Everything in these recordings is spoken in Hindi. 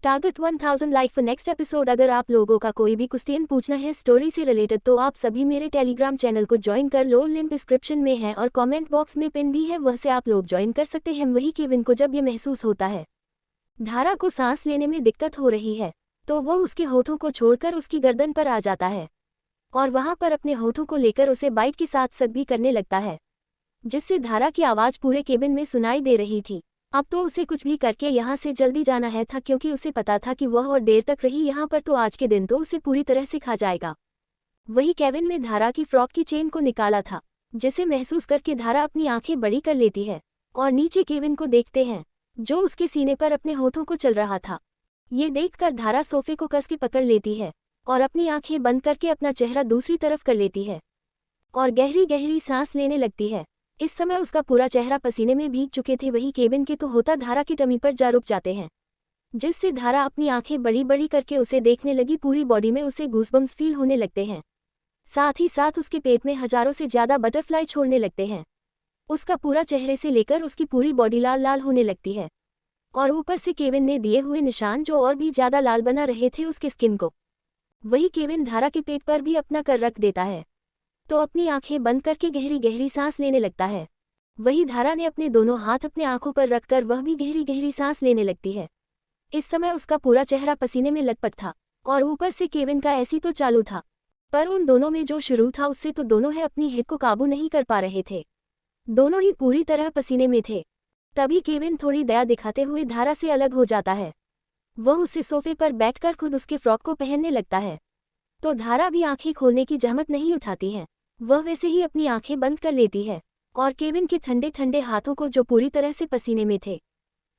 Target 1000 like for next episode. अगर आप लोगों का कोई भी क्वेश्चन पूछना है स्टोरी से रिलेटेड तो आप सभी मेरे टेलीग्राम चैनल को ज्वाइन कर लो, लिंक डिस्क्रिप्शन में है और कमेंट बॉक्स में पिन भी है, वह से आप लोग ज्वाइन कर सकते हैं। वही केविन को जब ये महसूस होता है धारा को सांस लेने में दिक्कत हो रही है तो वह उसके होठों को छोड़कर उसकी गर्दन पर आ जाता है और वहां पर अपने होठों को लेकर उसे बाइट के साथ सक भी करने लगता है, जिससे धारा की आवाज़ पूरे केबिन में सुनाई दे रही थी। अब तो उसे कुछ भी करके यहाँ से जल्दी जाना है था, क्योंकि उसे पता था कि वह और देर तक रही यहाँ पर तो आज के दिन तो उसे पूरी तरह से खा जाएगा। वही केविन ने धारा की फ्रॉक की चेन को निकाला था, जिसे महसूस करके धारा अपनी आंखें बड़ी कर लेती है और नीचे केविन को देखते हैं जो उसके सीने पर अपने होठों को चल रहा था। ये देखकर धारा सोफे को कस के पकड़ लेती है और अपनी आंखें बंद करके अपना चेहरा दूसरी तरफ कर लेती है और गहरी गहरी सांस लेने लगती है। इस समय उसका पूरा चेहरा पसीने में भीग चुके थे। वही केविन के तो होता धारा की टमी पर जा रुक जाते हैं, जिससे धारा अपनी आंखें बड़ी बड़ी करके उसे देखने लगी। पूरी बॉडी में उसे गूज़बम्स फील होने लगते हैं, साथ ही साथ उसके पेट में हजारों से ज़्यादा बटरफ्लाई छोड़ने लगते हैं। उसका पूरा चेहरे से लेकर उसकी पूरी बॉडी लाल लाल होने लगती है और ऊपर से केविन ने दिए हुए निशान जो और भी ज़्यादा लाल बना रहे थे उसके स्किन को। वही केविन धारा के पेट पर भी अपना कर रख देता है तो अपनी आंखें बंद करके गहरी गहरी सांस लेने लगता है। वही धारा ने अपने दोनों हाथ अपने आंखों पर रखकर वह भी गहरी गहरी सांस लेने लगती है। इस समय उसका पूरा चेहरा पसीने में लटपट था और ऊपर से केविन का ऐसी तो चालू था, पर उन दोनों में जो शुरू था उससे तो दोनों है अपनी हिट को काबू नहीं कर पा रहे थे। दोनों ही पूरी तरह पसीने में थे। तभी केविन थोड़ी दया दिखाते हुए धारा से अलग हो जाता है। वह उसे सोफे पर बैठकर खुद उसके फ्रॉक को पहनने लगता है तो धारा भी आंखें खोलने की जहमत नहीं उठाती है। वह वैसे ही अपनी आंखें बंद कर लेती है और केविन के ठंडे ठंडे हाथों को जो पूरी तरह से पसीने में थे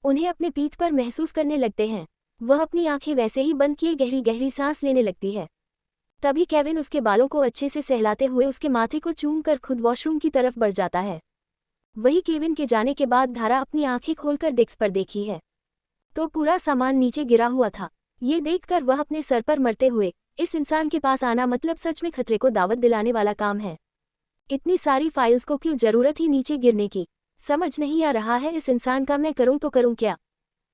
उन्हें अपने पीठ पर महसूस करने लगते हैं। वह अपनी आंखें वैसे ही बंद किए गहरी गहरी सांस लेने लगती है। तभी केविन उसके बालों को अच्छे से सहलाते हुए उसके माथे को चूम कर खुद वॉशरूम की तरफ बढ़ जाता है। वही केविन के जाने के बाद धारा अपनी आंखें खोलकर डेस्क पर देखी है तो पूरा सामान नीचे गिरा हुआ था। ये देखकर वह अपने सर पर मरते हुए, इस इंसान के पास आना मतलब सच में खतरे को दावत दिलाने वाला काम है। इतनी सारी फाइल्स को क्यों जरूरत ही नीचे गिरने की, समझ नहीं आ रहा है इस इंसान का, मैं करूं तो करूं क्या।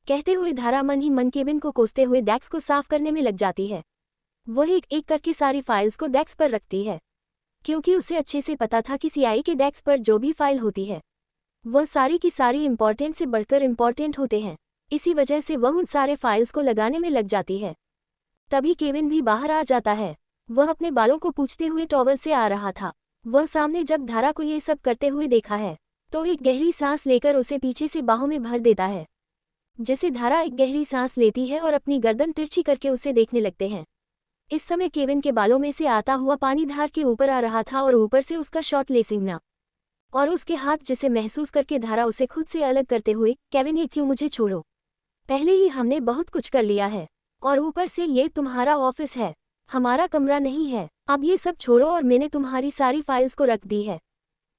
कहते हुए धारा मन ही मन केविन को कोसते हुए डेस्क को साफ करने में लग जाती है। वह एक एक करके सारी फाइल्स को डेस्क पर रखती है, क्योंकि उसे अच्छे से पता था कि सीआई के डेस्क पर जो भी फाइल होती है वह सारी की सारी इंपॉर्टेंट से बढ़कर इंपॉर्टेंट होते हैं। इसी वजह से वह उन सारे फाइल्स को लगाने में लग जाती है। तभी केविन भी बाहर आ जाता है। वह अपने बालों को पूछते हुए टॉवल से आ रहा था। वह सामने जब धारा को ये सब करते हुए देखा है तो एक गहरी सांस लेकर उसे पीछे से बाहों में भर देता है, जिसे धारा एक गहरी सांस लेती है और अपनी गर्दन तिरछी करके उसे देखने लगते हैं। इस समय केविन के बालों में से आता हुआ पानी धार के ऊपर आ रहा था और ऊपर से उसका शॉर्ट लेसिंगना और उसके हाथ, जिसे महसूस करके धारा उसे खुद से अलग करते हुए, केविन ये क्यों, मुझे छोड़ो, पहले ही हमने बहुत कुछ कर लिया है और ऊपर से ये तुम्हारा ऑफिस है, हमारा कमरा नहीं है। अब ये सब छोड़ो और मैंने तुम्हारी सारी फाइल्स को रख दी है।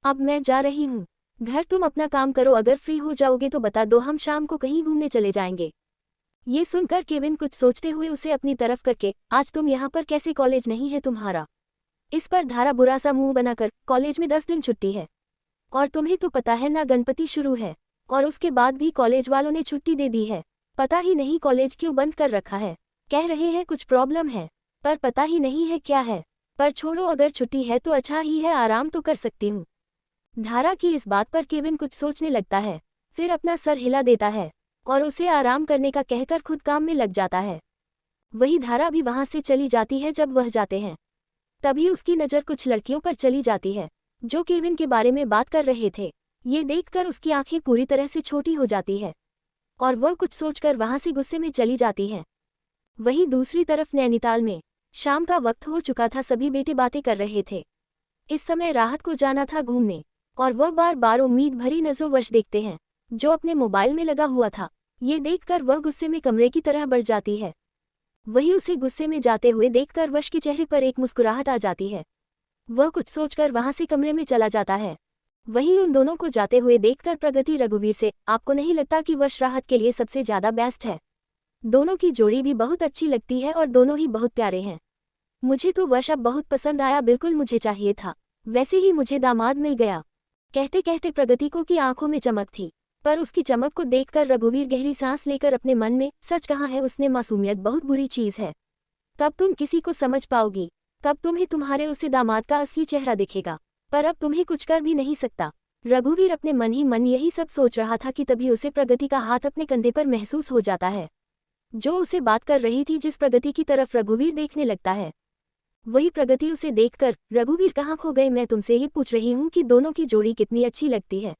अब मैं जा रही हूँ घर, तुम अपना काम करो, अगर फ्री हो जाओगे तो बता दो, हम शाम को कहीं घूमने चले जाएंगे। ये सुनकर केविन कुछ सोचते हुए उसे अपनी तरफ करके, आज तुम यहाँ पर कैसे, कॉलेज नहीं है तुम्हारा। इस पर धारा बुरा सा मुंह बनाकर, कॉलेज में 10 दिन छुट्टी है और तुम्हें तो पता है ना गणपति शुरू है और उसके बाद भी कॉलेज वालों ने छुट्टी दे दी है। पता ही नहीं कॉलेज क्यों बंद कर रखा है, कह रहे हैं कुछ प्रॉब्लम है पर पता ही नहीं है क्या है। पर छोड़ो, अगर छुट्टी है तो अच्छा ही है, आराम तो कर सकती हूँ। धारा की इस बात पर केविन कुछ सोचने लगता है, फिर अपना सर हिला देता है और उसे आराम करने का कहकर खुद काम में लग जाता है। वही धारा भी वहां से चली जाती है। जब वह जाते हैं तभी उसकी नज़र कुछ लड़कियों पर चली जाती है जो केविन के बारे में बात कर रहे थे। ये देखकर उसकी आंखें पूरी तरह से छोटी हो जाती है और वह कुछ सोचकर वहां से गुस्से में चली जाती है। वहीं दूसरी तरफ नैनीताल में शाम का वक्त हो चुका था। सभी बेटे बातें कर रहे थे। इस समय राहत को जाना था घूमने और वह बार बार उम्मीद भरी नजरों वश देखते हैं जो अपने मोबाइल में लगा हुआ था। ये देखकर वह गुस्से में कमरे की तरह बढ़ जाती है। वही उसे गुस्से में जाते हुए देखकर वश के चेहरे पर एक मुस्कुराहट आ जाती है। वह कुछ सोचकर वहां से कमरे में चला जाता है। वहीं उन दोनों को जाते हुए देखकर प्रगति रघुवीर से, आपको नहीं लगता कि वश राहत के लिए सबसे ज्यादा बेस्ट है? दोनों की जोड़ी भी बहुत अच्छी लगती है और दोनों ही बहुत प्यारे हैं। मुझे तो वश अब बहुत पसंद आया, बिल्कुल मुझे चाहिए था, वैसे ही मुझे दामाद मिल गया। कहते कहते प्रगति को की आंखों में चमक थी। पर उसकी चमक को देखकर रघुवीर गहरी सांस लेकर अपने मन में, सच कहा है उसने, मासूमियत बहुत बुरी चीज है। कब तुम किसी को समझ पाओगी, कब तुम्हें तुम्हारे उसे दामाद का असली चेहरा दिखेगा, पर अब तुम्हें कुछ कर भी नहीं सकता। रघुवीर अपने मन ही मन यही सब सोच रहा था कि तभी उसे प्रगति का हाथ अपने कंधे पर महसूस हो जाता है, जो उसे बात कर रही थी। जिस प्रगति की तरफ रघुवीर देखने लगता है, वही प्रगति उसे देखकर, रघुवीर कहाँ खो गए, मैं तुमसे ये पूछ रही हूँ कि दोनों की जोड़ी कितनी अच्छी लगती है।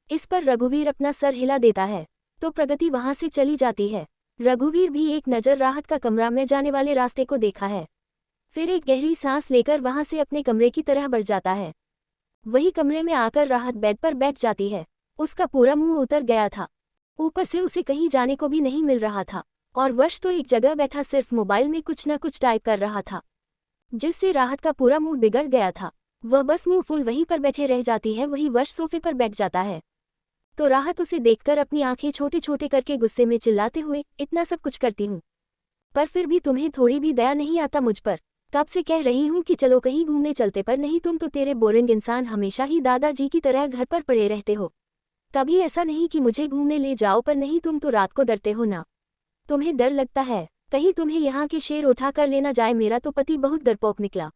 इस पर रघुवीर अपना सर हिला देता है तो प्रगति वहां से चली जाती है। रघुवीर भी एक नज़र राहत का कमरा में जाने वाले रास्ते को देखा है, फिर एक गहरी सांस लेकर वहां से अपने कमरे की तरह बढ़ जाता है। वही कमरे में आकर राहत बेड पर बैठ जाती है। उसका पूरा मुंह उतर गया था, ऊपर से उसे कहीं जाने को भी नहीं मिल रहा था, और वश तो एक जगह बैठा सिर्फ मोबाइल में कुछ न कुछ टाइप कर रहा था, जिससे राहत का पूरा मूड बिगड़ गया था। वह बस मुंह फुल वहीं पर बैठे रह जाती है। वही वश सोफे पर बैठ जाता है तो राहत उसे देखकर अपनी आंखें छोटे छोटे करके गुस्से में चिल्लाते हुए, इतना सब कुछ करती हूँ पर फिर भी तुम्हें थोड़ी भी दया नहीं आता मुझ पर। कब से कह रही हूँ कि चलो कहीं घूमने चलते, पर नहीं, तुम तो तेरे बोरिंग इंसान हमेशा ही दादाजी की तरह घर पर पड़े रहते हो। कभी ऐसा नहीं कि मुझे घूमने ले जाओ, पर नहीं, तुम तो रात को डरते हो ना। तुम्हें डर लगता है कहीं तुम्हें यहाँ के शेर उठा कर लेना जाए। मेरा तो पति बहुत डरपोक निकला।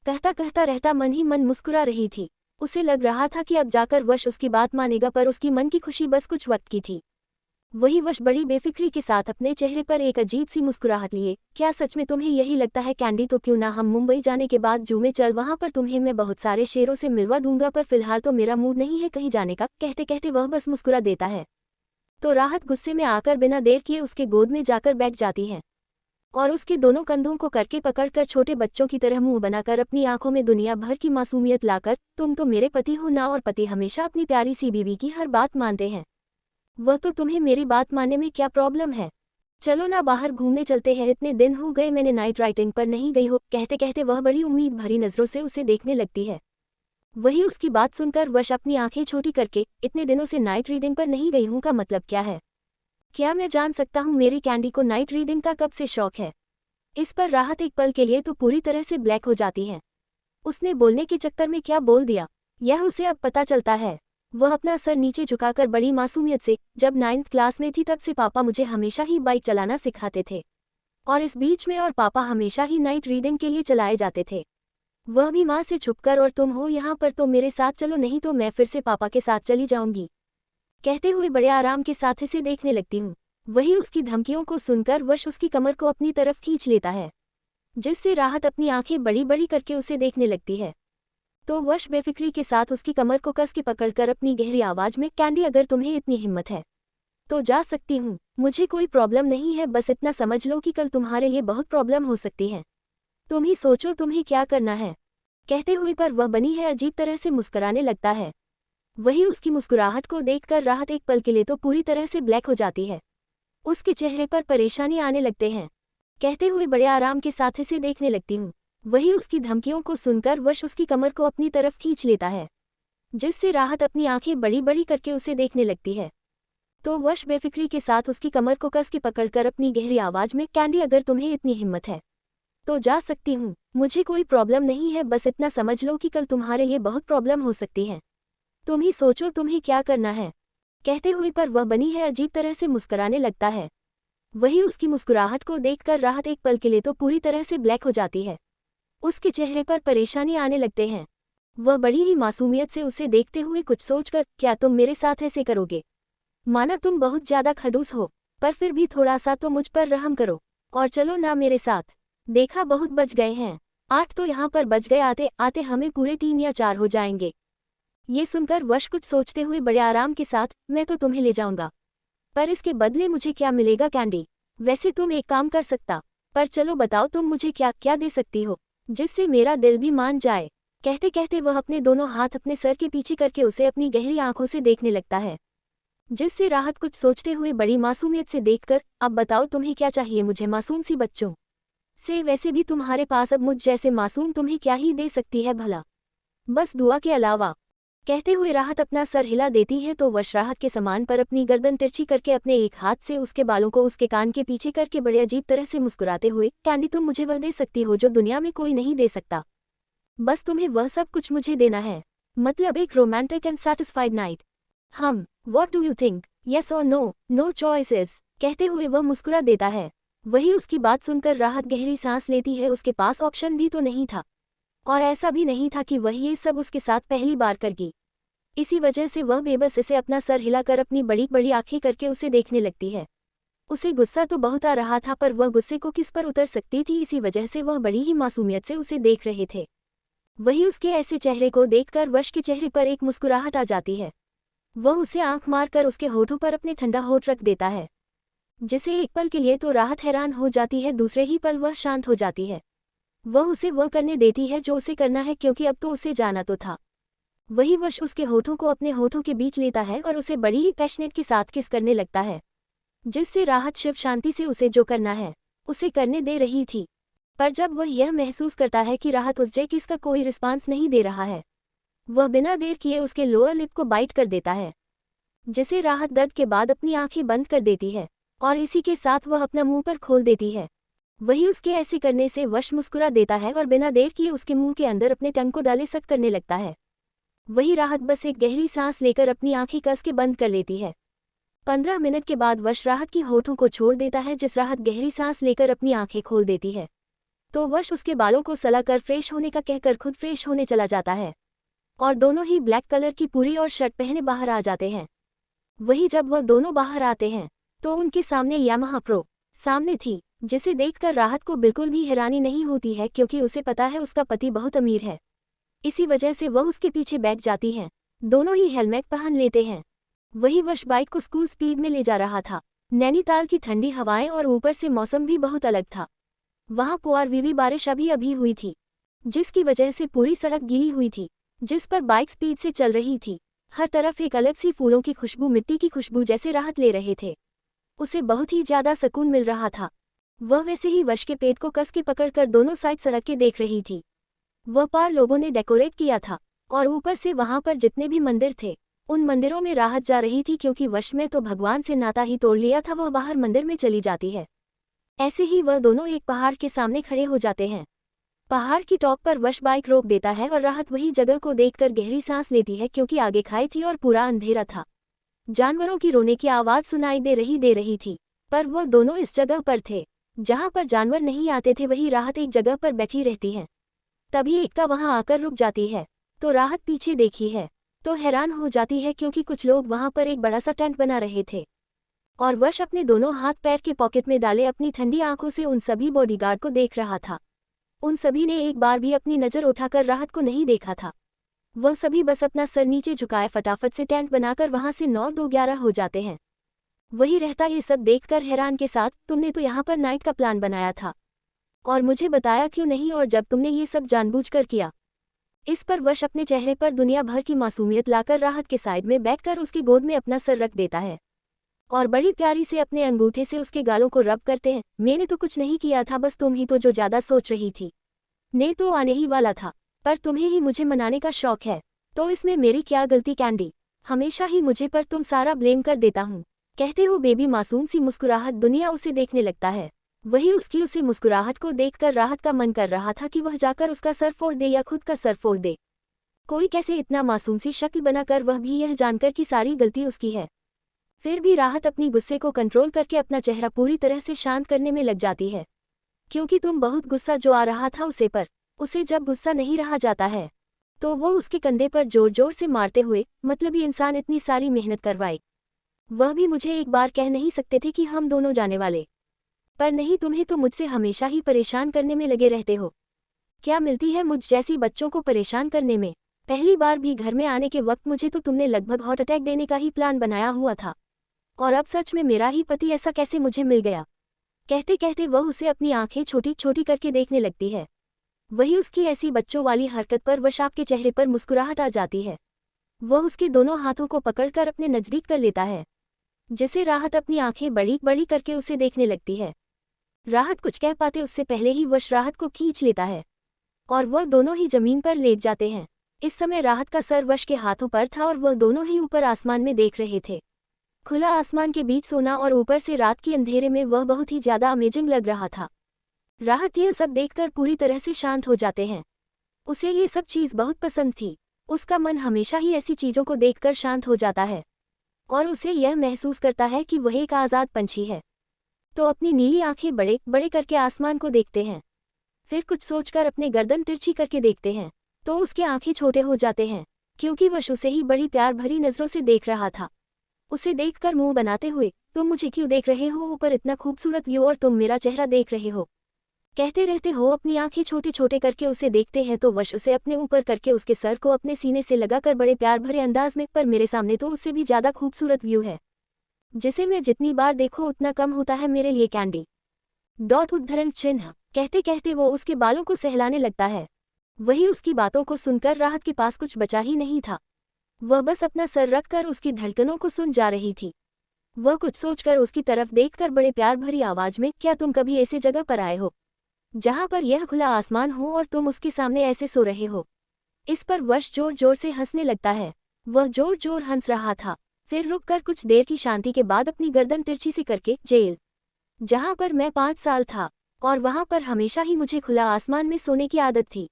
कहता कहता रहता मन ही मन मुस्कुरा रही थी। उसे लग रहा था कि अब जाकर वश उसकी बात मानेगा, पर उसकी मन की खुशी बस कुछ वक्त की थी। वही वश बड़ी बेफिक्री के साथ अपने चेहरे पर एक अजीब सी मुस्कुराहट लिए, क्या सच में तुम्हें यही लगता है कैंडी? तो क्यों ना हम मुंबई जाने के बाद जू में चल, वहां पर तुम्हें मैं बहुत सारे शेरों से मिलवा दूंगा, पर फिलहाल तो मेरा मूड नहीं है कहीं जाने का। कहते कहते वह बस मुस्कुरा देता है तो राहत गुस्से में आकर बिना देर किए उसके गोद में जाकर बैठ जाती है और उसके दोनों कंधों को करके पकड़कर छोटे बच्चों की तरह मुंह बनाकर अपनी आंखों में दुनिया भर की मासूमियत लाकर, तुम तो मेरे पति हो ना, और पति हमेशा अपनी प्यारी सी बीवी की हर बात मानते हैं। वह तो तुम्हें मेरी बात मानने में क्या प्रॉब्लम है? चलो ना बाहर घूमने चलते हैं, इतने दिन हो गए मैंने नाइट राइडिंग पर नहीं गई हो। कहते कहते वह बड़ी उम्मीद भरी नजरों से उसे देखने लगती है। वही उसकी बात सुनकर वश अपनी आंखें छोटी करके, इतने दिनों से नाइट रीडिंग पर नहीं गई हूँ का मतलब क्या है? क्या मैं जान सकता हूँ मेरी कैंडी को नाइट रीडिंग का कब से शौक है? इस पर राहत एक पल के लिए तो पूरी तरह से ब्लैक हो जाती है। उसने बोलने के चक्कर में क्या बोल दिया, यह उसे अब पता चलता है। वह अपना सर नीचे झुकाकर बड़ी मासूमियत से, जब 9th क्लास में थी तब से पापा मुझे हमेशा ही बाइक चलाना सिखाते थे, और इस बीच में और पापा हमेशा ही नाइट रीडिंग के लिए चलाए जाते थे, वह भी माँ से छुपकर। और तुम हो यहाँ पर तो मेरे साथ चलो, नहीं तो मैं फिर से पापा के साथ चली जाऊंगी। कहते हुए बड़े आराम के साथ इसे देखने लगती हूँ। वही उसकी धमकियों को सुनकर वश उसकी कमर को अपनी तरफ खींच लेता है, जिससे राहत अपनी आंखें बड़ी बड़ी करके उसे देखने लगती है। तो वश बेफिक्री के साथ उसकी कमर को कस के पकड़कर अपनी गहरी आवाज में, कैंडी अगर तुम्हें इतनी हिम्मत है तो जा सकती हूँ, मुझे कोई प्रॉब्लम नहीं है, बस इतना समझ लो कि कल तुम्हारे लिए बहुत प्रॉब्लम हो सकती है। तुम ही सोचो तुम्हें क्या करना है। कहते हुए पर वह बनी है अजीब तरह से मुस्कुराने लगता है। वही उसकी मुस्कुराहट को देखकर राहत एक पल के लिए तो पूरी तरह से ब्लैक हो जाती है। उसके चेहरे पर परेशानी आने लगते हैं। कहते हुए बड़े आराम के साथ इसे देखने लगती हूँ। वही उसकी धमकियों को सुनकर वश उसकी कमर को अपनी तरफ खींच लेता है, जिससे राहत अपनी आंखें बड़ी बड़ी करके उसे देखने लगती है। तो वश बेफिक्री के साथ उसकी कमर को कस के पकड़कर अपनी गहरी आवाज में, कैंडी अगर तुम्हें इतनी हिम्मत है तो जा सकती हूँ, मुझे कोई प्रॉब्लम नहीं है, बस इतना समझ लो कि कल तुम्हारे लिए बहुत प्रॉब्लम हो सकती है। तुम ही सोचो तुम्हें क्या करना है। कहते हुए पर वह बनी है अजीब तरह से मुस्कुराने लगता है। वही उसकी मुस्कुराहट को देखकर राहत एक पल के लिए तो पूरी तरह से ब्लैक हो जाती है। उसके चेहरे पर परेशानी आने लगते हैं। वह बड़ी ही मासूमियत से उसे देखते हुए कुछ सोचकर, क्या तुम मेरे साथ ऐसे करोगे? माना तुम बहुत ज्यादा खड़ूस हो, पर फिर भी थोड़ा सा तो मुझ पर रहम करो और चलो ना मेरे साथ। देखा बहुत बच गए हैं, 8 तो यहाँ पर बच गए, आते आते हमें पूरे 3 या 4 हो जाएंगे। ये सुनकर वश कुछ सोचते हुए बड़े आराम के साथ, मैं तो तुम्हें ले जाऊंगा, पर इसके बदले मुझे क्या मिलेगा कैंडी? वैसे तुम एक काम कर सकता, पर चलो बताओ तुम मुझे क्या क्या दे सकती हो जिससे मेरा दिल भी मान जाए। कहते कहते वह अपने दोनों हाथ अपने सर के पीछे करके उसे अपनी गहरी आंखों से देखने लगता है, जिससे राहत कुछ सोचते हुए बड़ी मासूमियत से देखकर, अब बताओ तुम्हें क्या चाहिए मुझे मासूम सी बच्चों से? वैसे भी तुम्हारे पास अब मुझ जैसे मासूम तुम्हें क्या ही दे सकती है भला, बस दुआ के अलावा। कहते हुए राहत अपना सर हिला देती है तो वश राहत के सामान पर अपनी गर्दन तिरछी करके अपने एक हाथ से उसके बालों को उसके कान के पीछे करके बड़े अजीब तरह से मुस्कुराते हुए, कैंडी तुम मुझे वह दे सकती हो जो दुनिया में कोई नहीं दे सकता, बस तुम्हें वह सब कुछ मुझे देना है, मतलब एक romantic and satisfied night. What do you think, yes और नो, नो चॉइसेस, कहते हुए वह मुस्कुरा देता है। वही उसकी बात सुनकर राहत गहरी सांस लेती है। उसके पास ऑप्शन भी तो नहीं था, और ऐसा भी नहीं था कि वह ये सब उसके साथ पहली बार करेगी। इसी वजह से वह बेबस से अपना सर हिलाकर अपनी बड़ी बड़ी आंखें करके उसे देखने लगती है। उसे गुस्सा तो बहुत आ रहा था, पर वह गुस्से को किस पर उतर सकती थी, इसी वजह से वह बड़ी ही मासूमियत से उसे देख रहे थे। वही उसके ऐसे चेहरे को देखकर वश के चेहरे पर एक मुस्कुराहट आ जाती है। वह उसे आंख मारकर उसके होठों पर अपने ठंडा होठ रख देता है, जिसे एक पल के लिए तो राहत हैरान हो जाती है, दूसरे ही पल वह शांत हो जाती है। वह उसे वह करने देती है जो उसे करना है, क्योंकि अब तो उसे जाना तो था। वही वश उसके होठों को अपने होठों के बीच लेता है और उसे बड़ी ही पैशनेट के साथ किस करने लगता है, जिससे राहत शिव शांति से उसे जो करना है उसे करने दे रही थी। पर जब वह यह महसूस करता है कि राहत उस किस का कोई रिस्पांस नहीं दे रहा है, वह बिना देर किए उसके लोअर लिप को बाइट कर देता है, जिसे राहत दर्द के बाद अपनी आंखें बंद कर देती है और इसी के साथ वह अपना मुंह पर खोल देती है। वही उसके ऐसे करने से वश मुस्कुरा देता है और बिना देर किए उसके मुंह के अंदर अपने टंग को डाले सक करने लगता है। वही राहत बस एक गहरी सांस लेकर अपनी आंखें कस के बंद कर लेती है। 15 मिनट के बाद वश राहत की होठों को छोड़ देता है। जिस राहत गहरी सांस लेकर अपनी आंखें खोल देती है, तो वश उसके बालों को सलाकर फ्रेश होने का कहकर खुद फ्रेश होने चला जाता है और दोनों ही ब्लैक कलर की पूरी और शर्ट पहने बाहर आ जाते हैं। वही जब वह दोनों बाहर आते हैं तो उनके सामने यामाहा प्रो सामने थी, जिसे देखकर राहत को बिल्कुल भी हैरानी नहीं होती है, क्योंकि उसे पता है उसका पति बहुत अमीर है। इसी वजह से वह उसके पीछे बैठ जाती है। दोनों ही हेलमेट पहन लेते हैं। वही वश बाइक को स्कूल स्पीड में ले जा रहा था। नैनीताल की ठंडी हवाएं और ऊपर से मौसम भी बहुत अलग था। वहां पुआरवीवी बारिश अभी हुई थी, जिसकी वजह से पूरी सड़क गीली हुई थी, जिस पर बाइक स्पीड से चल रही थी। हर तरफ एक अलग सी फूलों की खुशबू, मिट्टी की खुशबू जैसे राहत ले रहे थे। उसे बहुत ही ज्यादा सुकून मिल रहा था। वह वैसे ही वश के पेट को कस के पकड़कर दोनों साइड सड़क के देख रही थी। वह पार लोगों ने डेकोरेट किया था और ऊपर से वहां पर जितने भी मंदिर थे उन मंदिरों में राहत जा रही थी, क्योंकि वश में तो भगवान से नाता ही तोड़ लिया था। वह बाहर मंदिर में चली जाती है। ऐसे ही वह दोनों एक पहाड़ के सामने खड़े हो जाते हैं। पहाड़ की टॉप पर वश बाइक रोक देता है और राहत वही जगह को देखकर गहरी सांस लेती है, क्योंकि आगे खाई थी और पूरा अंधेरा था। जानवरों की रोने की आवाज सुनाई दे रही थी, पर वह दोनों इस जगह पर थे जहां पर जानवर नहीं आते थे। वही राहत एक जगह पर बैठी रहती है। तभी एकता वहां आकर रुक जाती है, तो राहत पीछे देखी है तो हैरान हो जाती है, क्योंकि कुछ लोग वहां पर एक बड़ा सा टेंट बना रहे थे और वश अपने दोनों हाथ पैर के पॉकेट में डाले अपनी ठंडी आंखों से उन सभी बॉडीगार्ड को देख रहा था। उन सभी ने एक बार भी अपनी नज़र उठाकर राहत को नहीं देखा था। वह सभी बस अपना सर नीचे झुकाए फटाफट से टेंट बनाकर वहां से 9-2-11 हो जाते हैं। वही रहता ये सब देखकर हैरान के साथ, तुमने तो यहाँ पर नाइट का प्लान बनाया था और मुझे बताया क्यों नहीं, और जब तुमने ये सब जानबूझकर किया। इस पर वश अपने चेहरे पर दुनिया भर की मासूमियत लाकर राहत के साइड में बैठकर उसकी गोद में अपना सर रख देता है और बड़ी प्यारी से अपने अंगूठे से उसके गालों को रब करते हैं। मैंने तो कुछ नहीं किया था, बस तुम ही तो जो ज़्यादा सोच रही थी। ने तो आने ही वाला था, पर तुम्हें ही मुझे मनाने का शौक है, तो इसमें मेरी क्या गलती कैंडी? हमेशा ही मुझे पर तुम सारा ब्लेम कर देता हूँ, कहते हो बेबी। मासूम सी मुस्कुराहट दुनिया उसे देखने लगता है। वही उसकी उसे मुस्कुराहट को देखकर राहत का मन कर रहा था कि वह जाकर उसका सर फोड़ दे या खुद का सर फोड़ दे। कोई कैसे इतना मासूम सी शक्ल बनाकर, वह भी यह जानकर कि सारी गलती उसकी है। फिर भी राहत अपनी गुस्से को कंट्रोल करके अपना चेहरा पूरी तरह से शांत करने में लग जाती है, क्योंकि तुम बहुत गुस्सा जो आ रहा था उसे पर उसे जब गुस्सा नहीं रहा जाता है तो वो उसके कंधे पर जोर जोर से मारते हुए, मतलब ये इंसान इतनी सारी मेहनत करवाए, वह भी मुझे एक बार कह नहीं सकते थे कि हम दोनों जाने वाले? पर नहीं, तुम्हें तो मुझसे हमेशा ही परेशान करने में लगे रहते हो। क्या मिलती है मुझ जैसी बच्चों को परेशान करने में? पहली बार भी घर में आने के वक्त मुझे तो तुमने लगभग हार्ट अटैक देने का ही प्लान बनाया हुआ था, और अब सच में मेरा ही पति ऐसा कैसे मुझे मिल गया? कहते कहते वह उसे अपनी आंखें छोटी छोटी करके देखने लगती है। वही उसकी ऐसी बच्चों वाली हरकत पर वशाब के चेहरे पर मुस्कुराहट आ जाती है। वह उसके दोनों हाथों को पकड़कर अपने नजदीक कर लेता है, जिसे राहत अपनी आंखें बड़ी बड़ी करके उसे देखने लगती है। राहत कुछ कह पाते उससे पहले ही वश राहत को खींच लेता है और वह दोनों ही जमीन पर लेट जाते हैं। इस समय राहत का सर वश के हाथों पर था और वह दोनों ही ऊपर आसमान में देख रहे थे। खुला आसमान के बीच सोना और ऊपर से रात के अंधेरे में वह बहुत ही ज्यादा अमेजिंग लग रहा था। राहत यह सब देखकर पूरी तरह से शांत हो जाते हैं। उसे ये सब चीज़ बहुत पसंद थी। उसका मन हमेशा ही ऐसी चीज़ों को देखकर शांत हो जाता है। और उसे यह महसूस करता है कि वह एक आज़ाद पंछी है। तो अपनी नीली आंखें बड़े बड़े करके आसमान को देखते हैं। फिर कुछ सोचकर अपने गर्दन तिरछी करके देखते हैं तो उसके आंखें छोटे हो जाते हैं, क्योंकि वह उसे ही बड़ी प्यार भरी नज़रों से देख रहा था। उसे देखकर मुंह बनाते हुए, तुम मुझे क्यों देख रहे हो, ऊपर इतना खूबसूरत व्यू और तुम मेरा चेहरा देख रहे हो, कहते रहते हो। अपनी आंखें छोटे छोटे करके उसे देखते हैं तो वश उसे अपने ऊपर करके उसके सर को अपने सीने से लगाकर बड़े प्यार भरे अंदाज में, पर मेरे सामने तो उससे भी ज़्यादा खूबसूरत व्यू है, जिसे मैं जितनी बार देखो उतना कम होता है मेरे लिए कैंडी। उद्धरण चिन्ह। कहते कहते वो उसके बालों को सहलाने लगता है। वही उसकी बातों को सुनकर राहत के पास कुछ बचा ही नहीं था। वह बस अपना सर रखकर उसकी धड़कनों को सुन जा रही थी। वह कुछ सोचकर उसकी तरफ देखकर बड़े प्यार भरी आवाज में, क्या तुम कभी ऐसे जगह पर आए हो जहां पर यह खुला आसमान हो और तुम उसके सामने ऐसे सो रहे हो। इस पर वश जोर जोर से हंसने लगता है। वह जोर जोर हंस रहा था, फिर रुककर कुछ देर की शांति के बाद अपनी गर्दन तिरछी सी करके, जेल जहां पर मैं 5 साल था और वहां पर हमेशा ही मुझे खुला आसमान में सोने की आदत थी,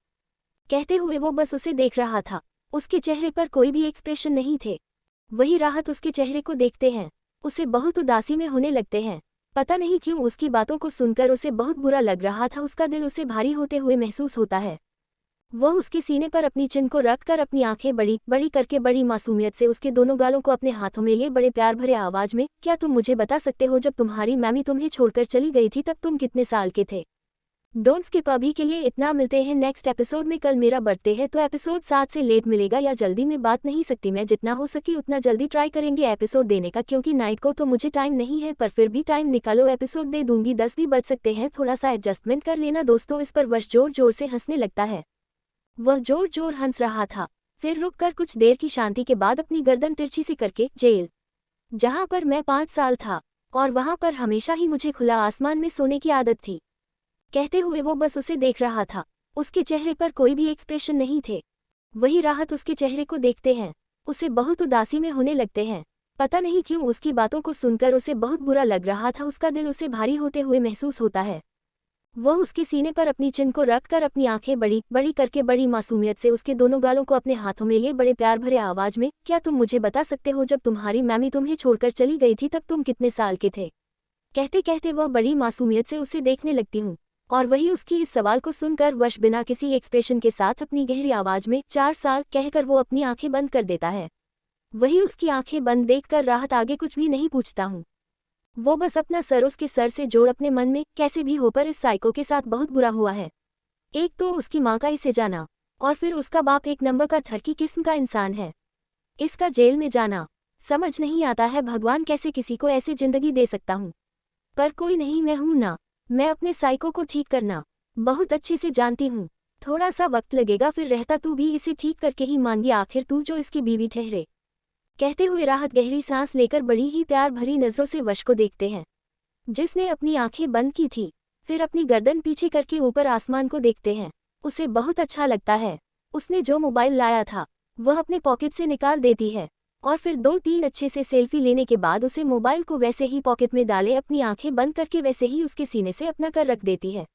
कहते हुए वो बस उसे देख रहा था। उसके चेहरे पर कोई भी एक्सप्रेशन नहीं थे। वही राहत उसके चेहरे को देखते हैं, उसे बहुत उदासी में होने लगते हैं। पता नहीं क्यों उसकी बातों को सुनकर उसे बहुत बुरा लग रहा था। उसका दिल उसे भारी होते हुए महसूस होता है। वह उसके सीने पर अपनी चिन को रखकर अपनी आंखें बड़ी बड़ी करके बड़ी मासूमियत से उसके दोनों गालों को अपने हाथों में लिए बड़े प्यार भरे आवाज में, क्या तुम मुझे बता सकते हो जब तुम्हारी मैमी तुम्हें छोड़कर चली गई थी तब तुम कितने साल के थे। डोंट स्किप अभी के लिए इतना, मिलते हैं नेक्स्ट एपिसोड में। कल मेरा बर्थडे है तो एपिसोड 7 से लेट मिलेगा या जल्दी में बात नहीं सकती मैं, जितना हो सके उतना जल्दी ट्राई करेंगे एपिसोड देने का, क्योंकि नाइट को तो मुझे टाइम नहीं है, पर फिर भी टाइम निकालो एपिसोड दे दूंगी। 10 भी बज सकते हैं, थोड़ा सा एडजस्टमेंट कर लेना दोस्तों। इस पर वश जोर जोर से हंसने लगता है। वह जोर जोर हंस रहा था, फिर रुककर कुछ देर की शांति के बाद अपनी गर्दन तिरछी सी करके, जेल जहां पर मैं 5 साल था और वहां पर हमेशा ही मुझे खुला आसमान में सोने की आदत थी, कहते हुए वो बस उसे देख रहा था। उसके चेहरे पर कोई भी एक्सप्रेशन नहीं थे। वही राहत उसके चेहरे को देखते हैं, उसे बहुत उदासी में होने लगते हैं। पता नहीं क्यों उसकी बातों को सुनकर उसे बहुत बुरा लग रहा था। उसका दिल उसे भारी होते हुए महसूस होता है। वह उसके सीने पर अपनी चिन को रखकर अपनी आंखें बड़ी बड़ी करके बड़ी मासूमियत से उसके दोनों गालों को अपने हाथों में लिए बड़े प्यार भरे आवाज में, क्या तुम मुझे बता सकते हो जब तुम्हारी मैमी तुम्हें छोड़कर चली गई थी तब तुम कितने साल के थे। कहते कहते वह बड़ी मासूमियत से उसे देखने लगती हूँ और वही उसकी इस सवाल को सुनकर वश बिना किसी एक्सप्रेशन के साथ अपनी गहरी आवाज में 4 साल कहकर वो अपनी आंखें बंद कर देता है। वही उसकी आंखें बंद देखकर राहत आगे कुछ भी नहीं पूछता हूँ। वो बस अपना सर उसके सर से जोड़ अपने मन में, कैसे भी हो पर इस साइको के साथ बहुत बुरा हुआ है। एक तो उसकी माँ का इसे जाना और फिर उसका बाप एक नंबर का ठरकी किस्म का इंसान है। इसका जेल में जाना समझ नहीं आता है भगवान कैसे किसी को ऐसी जिंदगी दे सकता हूँ। पर कोई नहीं, मैं हूं ना, मैं अपने साइको को ठीक करना बहुत अच्छे से जानती हूँ। थोड़ा सा वक्त लगेगा, फिर रहता तू भी इसे ठीक करके ही मांगी, आखिर तू जो इसकी बीवी ठहरे। कहते हुए राहत गहरी सांस लेकर बड़ी ही प्यार भरी नजरों से वश को देखते हैं, जिसने अपनी आंखें बंद की थी। फिर अपनी गर्दन पीछे करके ऊपर आसमान को देखते हैं। उसे बहुत अच्छा लगता है। उसने जो मोबाइल लाया था वह अपने पॉकेट से निकाल देती है और फिर 2-3 अच्छे से सेल्फी लेने के बाद उसे मोबाइल को वैसे ही पॉकेट में डाले अपनी आंखें बंद करके वैसे ही उसके सीने से अपना कर रख देती है।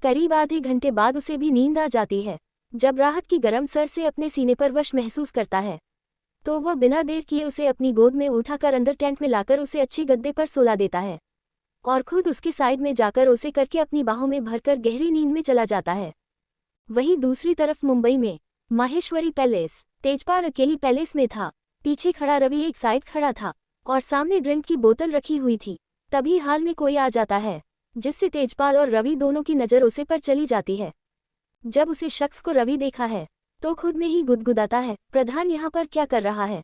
करीब आधे घंटे बाद उसे भी नींद आ जाती है। जब राहत की गर्म सर से अपने सीने पर वश महसूस करता है तो वह बिना देर किए उसे अपनी गोद में उठाकर अंदर टेंट में लाकर उसे अच्छे गद्दे पर सुला देता है और खुद उसकी साइड में जाकर उसे करके अपनी बाहों में भरकर गहरी नींद में चला जाता है। वहीं दूसरी तरफ मुंबई में माहेश्वरी पैलेस, तेजपाल अकेली पैलेस में था। पीछे खड़ा रवि एक साइड खड़ा था और सामने ड्रिंक की बोतल रखी हुई थी। तभी हाल में कोई आ जाता है जिससे तेजपाल और रवि दोनों की नज़र उसे पर चली जाती है। जब उसे शख्स को रवि देखा है तो खुद में ही गुदगुदाता है, प्रधान यहाँ पर क्या कर रहा है,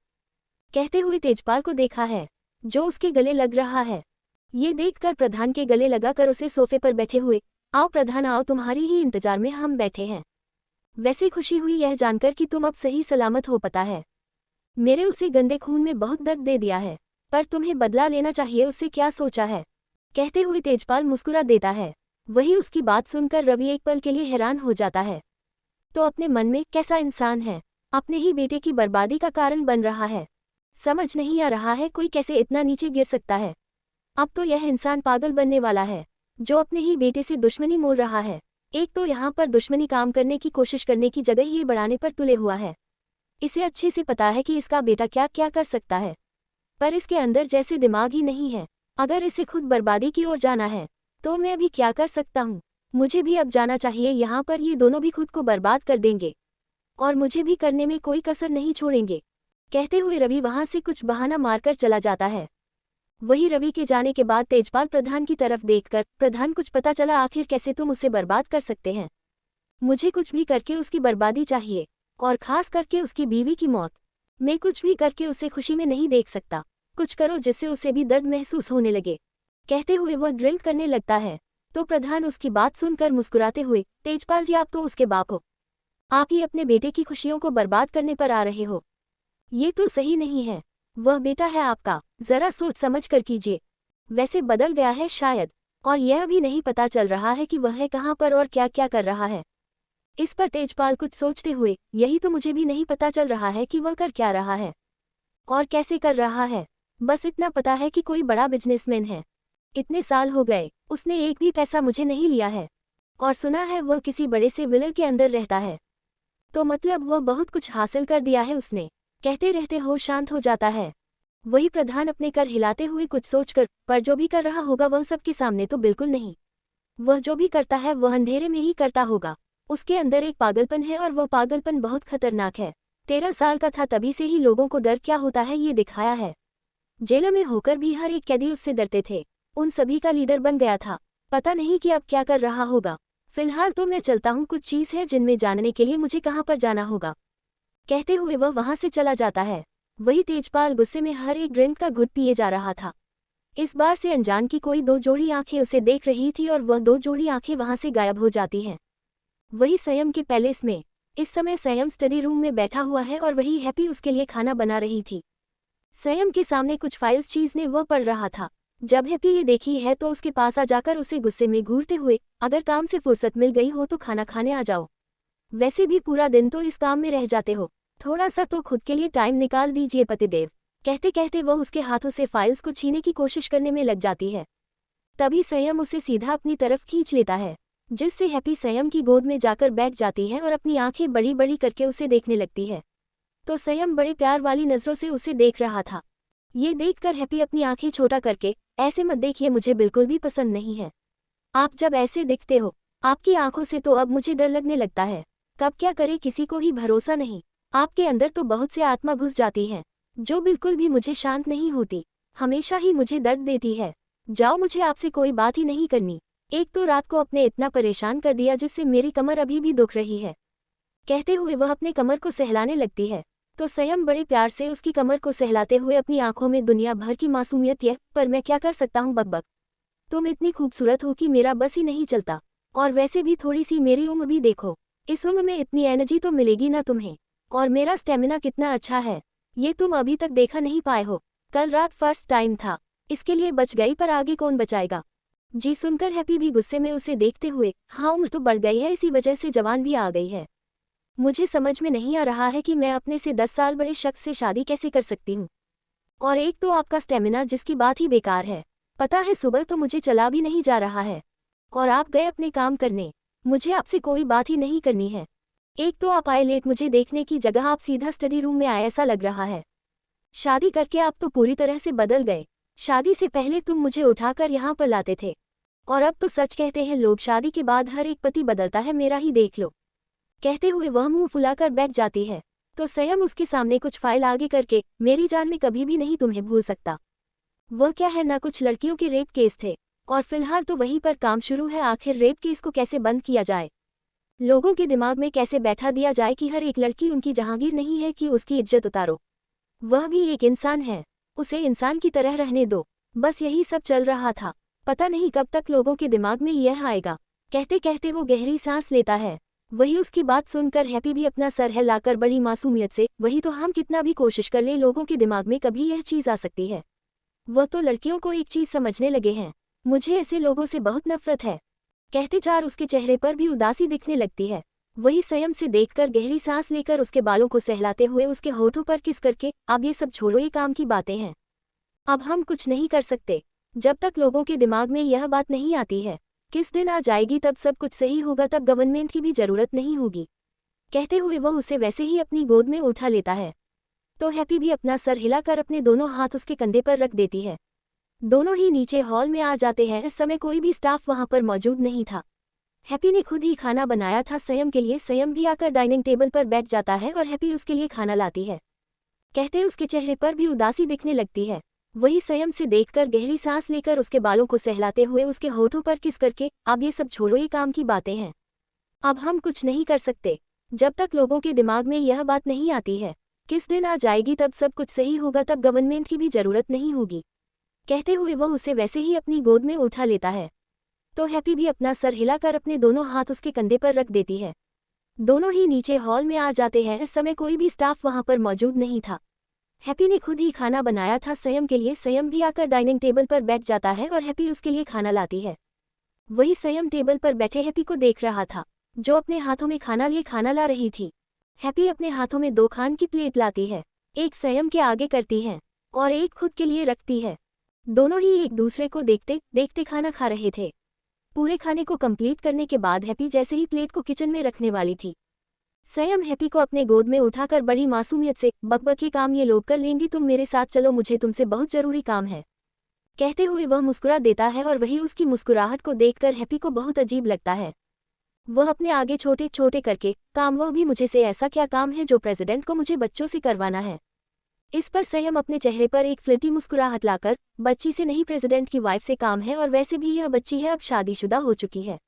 कहते हुए तेजपाल को देखा है जो उसके गले लग रहा है। ये देखकर प्रधान के गले लगाकर उसे सोफे पर बैठे हुए, आओ प्रधान आओ, तुम्हारी ही इंतजार में हम बैठे हैं। वैसे खुशी हुई यह जानकर कि तुम अब सही सलामत हो। पता है मेरे उसे गंदे खून में बहुत दर्द दे दिया है, पर तुम्हें बदला लेना चाहिए, उससे क्या सोचा है, कहते हुए तेजपाल मुस्कुरा देता है। वही उसकी बात सुनकर रवि एक पल के लिए हैरान हो जाता है। तो अपने मन में कैसा इंसान है, अपने ही बेटे की बर्बादी का कारण बन रहा है। समझ नहीं आ रहा है कोई कैसे इतना नीचे गिर सकता है। अब तो यह इंसान पागल बनने वाला है जो अपने ही बेटे से दुश्मनी मोल रहा है। एक तो यहाँ पर दुश्मनी काम करने की कोशिश करने की जगह ये बढ़ाने पर तुले हुआ है। इसे अच्छे से पता है कि इसका बेटा क्या क्या कर सकता है। पर इसके अंदर जैसे दिमाग ही नहीं है। अगर इसे खुद बर्बादी की ओर जाना है तो मैं अभी क्या कर सकता हूँ? मुझे भी अब जाना चाहिए यहाँ पर, ये दोनों भी खुद को बर्बाद कर देंगे और मुझे भी करने में कोई कसर नहीं छोड़ेंगे। कहते हुए रवि वहां से कुछ बहाना मारकर चला जाता है। वही रवि के जाने के बाद तेजपाल प्रधान की तरफ देखकर, प्रधान कुछ पता चला आखिर कैसे तुम उसे बर्बाद कर सकते हैं? मुझे कुछ भी करके उसकी बर्बादी चाहिए, और खास करके उसकी बीवी की मौत। मैं कुछ भी करके उसे खुशी में नहीं देख सकता। कुछ करो जिससे उसे भी दर्द महसूस होने लगे। कहते हुए वह ड्रिल करने लगता है। तो प्रधान उसकी बात सुनकर मुस्कुराते हुए, तेजपाल जी आप तो उसके बाप हो, आप ही अपने बेटे की खुशियों को बर्बाद करने पर आ रहे हो। ये तो सही नहीं है। वह बेटा है आपका, जरा सोच समझ कर कीजिए। वैसे बदल गया है शायद, और यह भी नहीं पता चल रहा है कि वह है कहाँ पर और क्या क्या कर रहा है। इस पर तेजपाल कुछ सोचते हुए, यही तो मुझे भी नहीं पता चल रहा है कि वह कर क्या रहा है और कैसे कर रहा है। बस इतना पता है कि कोई बड़ा बिजनेसमैन है। इतने साल हो गए, उसने एक भी पैसा मुझे नहीं लिया है, और सुना है वह किसी बड़े से विला के अंदर रहता है। तो मतलब वह बहुत कुछ हासिल कर दिया है उसने। कहते रहते होश शांत हो जाता है। वही प्रधान अपने कर हिलाते हुए कुछ सोचकर, पर जो भी कर रहा होगा वह सबके सामने तो बिल्कुल नहीं। वह जो भी करता है वह अंधेरे में ही करता होगा। उसके अंदर एक पागलपन है और वह पागलपन बहुत खतरनाक है। 13 साल का था तभी से ही लोगों को डर क्या होता है ये दिखाया है। जेल में होकर भी हर एक कैदी उससे डरते थे। उन सभी का लीडर बन गया था। पता नहीं कि अब क्या कर रहा होगा। फिलहाल तो मैं चलता हूँ, कुछ चीज़ है जिनमें जानने के लिए मुझे कहाँ पर जाना होगा। कहते हुए वह वहां से चला जाता है। वही तेजपाल गुस्से में हर एक ड्रिंक का घुट पिए जा रहा था। इस बार से अनजान की कोई 2 जोड़ी आंखें उसे देख रही थी और वह 2 जोड़ी आंखें वहां से गायब हो जाती हैं। वही संयम के पैलेस में इस समय संयम स्टडी रूम में बैठा हुआ है और वही हैप्पी उसके लिए खाना बना रही थी। संयम के सामने कुछ फाइल्स चीज ने वह पढ़ रहा था। जब हैप्पी ये देखी है तो उसके पास आ जाकर उसे गुस्से में घूरते हुए, अगर काम से फुर्सत मिल गई हो तो खाना खाने आ जाओ। वैसे भी पूरा दिन तो इस काम में रह जाते हो, थोड़ा सा तो खुद के लिए टाइम निकाल दीजिए पतिदेव। कहते कहते वह उसके हाथों से फाइल्स को छीनने की कोशिश करने में लग जाती है। तभी संयम उसे सीधा अपनी तरफ खींच लेता है, जिससे हैप्पी संयम की गोद में जाकर बैठ जाती है और अपनी आंखें बड़ी बड़ी करके उसे देखने लगती है। तो संयम बड़े प्यार वाली नजरों से उसे देख रहा था। ये देखकर हैप्पी अपनी आंखें छोटा करके, ऐसे मत देखिए, मुझे बिल्कुल भी पसंद नहीं है। आप जब ऐसे दिखते हो, आपकी आंखों से तो अब मुझे डर लगने लगता है। कब क्या करे किसी को ही भरोसा नहीं। आपके अंदर तो बहुत से आत्मा घुस जाती है, जो बिल्कुल भी मुझे शांत नहीं होती, हमेशा ही मुझे दर्द देती है। जाओ, मुझे आपसे कोई बात ही नहीं करनी। एक तो रात को अपने इतना परेशान कर दिया जिससे मेरी कमर अभी भी दुख रही है। कहते हुए वह अपने कमर को सहलाने लगती है। तो संयम बड़े प्यार से उसकी कमर को सहलाते हुए अपनी आंखों में दुनिया भर की मासूमियत है, पर मैं क्या कर सकता हूँ बकबक। तुम इतनी खूबसूरत हो कि मेरा बस ही नहीं चलता, और वैसे भी थोड़ी सी मेरी उम्र भी देखो, इस उम्र में इतनी एनर्जी तो मिलेगी ना तुम्हें, और मेरा स्टेमिना कितना अच्छा है, ये तुम अभी तक देखा नहीं पाए हो। कल रात फर्स्ट टाइम था, इसके लिए बच गई, पर आगे कौन बचाएगा। जी सुनकर हैप्पी भी गुस्से में उसे देखते हुए, हाँ उम्र तो बढ़ गई है, इसी वजह से जवान भी आ गई है। मुझे समझ में नहीं आ रहा है कि मैं अपने से 10 साल बड़े शख्स से शादी कैसे कर सकती हूँ। और एक तो आपका स्टेमिना जिसकी बात ही बेकार है। पता है सुबह तो मुझे चला भी नहीं जा रहा है, और आप गए अपने काम करने। मुझे आपसे कोई बात ही नहीं करनी है। एक तो आप आए लेट, मुझे देखने की जगह आप सीधा स्टडी रूम में आए ऐसा लग रहा है। शादी करके आप तो पूरी तरह से बदल गए। शादी से पहले तुम मुझे उठाकर यहाँ पर लाते थे, और अब तो सच कहते हैं लोग, शादी के बाद हर एक पति बदलता है, मेरा ही देख लो। कहते हुए वह मुंह फुलाकर बैठ जाती है। तो संयम उसके सामने कुछ फाइल आगे करके, मेरी जान में कभी भी नहीं तुम्हें भूल सकता। वह क्या है ना, कुछ लड़कियों के रेप केस थे, और फिलहाल तो वहीं पर काम शुरू है। आखिर रेप केस को कैसे बंद किया जाए, लोगों के दिमाग में कैसे बैठा दिया जाए कि हर एक लड़की उनकी जहांगीर नहीं है, कि उसकी इज्जत उतारो। वह भी एक इंसान है, उसे इंसान की तरह रहने दो। बस यही सब चल रहा था। पता नहीं कब तक लोगों के दिमाग में यह आएगा। कहते कहते वो गहरी सांस लेता है। वही उसकी बात सुनकर हैप्पी भी अपना सर हिलाकर बड़ी मासूमियत से, वही तो हम कितना भी कोशिश कर ले, लोगों के दिमाग में कभी यह चीज़ आ सकती है। वह तो लड़कियों को एक चीज़ समझने लगे हैं। मुझे ऐसे लोगों से बहुत नफरत है। कहते चार उसके चेहरे पर भी उदासी दिखने लगती है। वही संयम से देखकर गहरी सांस लेकर उसके बालों को सहलाते हुए उसके होठों पर किस करके, अब ये सब छोड़ो, ये काम की बातें हैं, अब हम कुछ नहीं कर सकते। जब तक लोगों के दिमाग में यह बात नहीं आती है, किस दिन आ जाएगी तब सब कुछ सही होगा, तब गवर्नमेंट की भी जरूरत नहीं होगी। कहते हुए वह उसे वैसे ही अपनी गोद में उठा लेता है। तो हैप्पी भी अपना सर हिलाकर अपने दोनों हाथ उसके कंधे पर रख देती है। दोनों ही नीचे हॉल में आ जाते हैं। इस समय कोई भी स्टाफ वहां पर मौजूद नहीं था। हैप्पी ने खुद ही खाना बनाया था संयम के लिए। संयम भी आकर डाइनिंग टेबल पर बैठ जाता है और हैप्पी उसके लिए खाना लाती है। कहते उसके चेहरे पर भी उदासी दिखने लगती है। वही संयम से देखकर गहरी सांस लेकर उसके बालों को सहलाते हुए उसके होठों पर किस करके, अब ये सब छोड़ो, ये काम की बातें हैं, अब हम कुछ नहीं कर सकते। जब तक लोगों के दिमाग में यह बात नहीं आती है, किस दिन आ जाएगी तब सब कुछ सही होगा, तब गवर्नमेंट की भी जरूरत नहीं होगी। कहते हुए वह उसे वैसे ही अपनी गोद में उठा लेता है। तो हैप्पी भी अपना सर हिलाकर अपने दोनों हाथ उसके कंधे पर रख देती है। दोनों ही नीचे हॉल में आ जाते हैं। इस समय कोई भी स्टाफ वहां पर मौजूद नहीं था। हैप्पी ने खुद ही खाना बनाया था संयम के लिए। संयम भी आकर डाइनिंग टेबल पर बैठ जाता है और हैप्पी उसके लिए खाना लाती है। वही संयम टेबल पर बैठे हैप्पी को देख रहा था, जो अपने हाथों में खाना लिए खाना ला रही थी। हैप्पी अपने हाथों में 2 खान की प्लेट लाती है, एक संयम के आगे करती है और एक खुद के लिए रखती है। दोनों ही एक दूसरे को देखते देखते खाना खा रहे थे। पूरे खाने को कंप्लीट करने के बाद हैप्पी जैसे ही प्लेट को किचन में रखने वाली थी, संयम हैप्पी को अपने गोद में उठाकर बड़ी मासूमियत से, बकबक ये काम ये लोग कर लेंगी, तुम मेरे साथ चलो, मुझे तुमसे बहुत जरूरी काम है, कहते हुए वह मुस्कुरा देता है। और वही उसकी मुस्कुराहट को देखकर हैप्पी को बहुत अजीब लगता है। वह अपने आगे छोटे छोटे करके, काम, वह भी मुझे से ऐसा क्या काम है जो प्रेसिडेंट को मुझे बच्चों से करवाना है। इस पर संयम अपने चेहरे पर एक फ्लिटी मुस्कुराहट लाकर, बच्ची से नहीं, प्रेसिडेंट की वाइफ से काम है, और वैसे भी यह बच्ची है, अब शादीशुदा हो चुकी है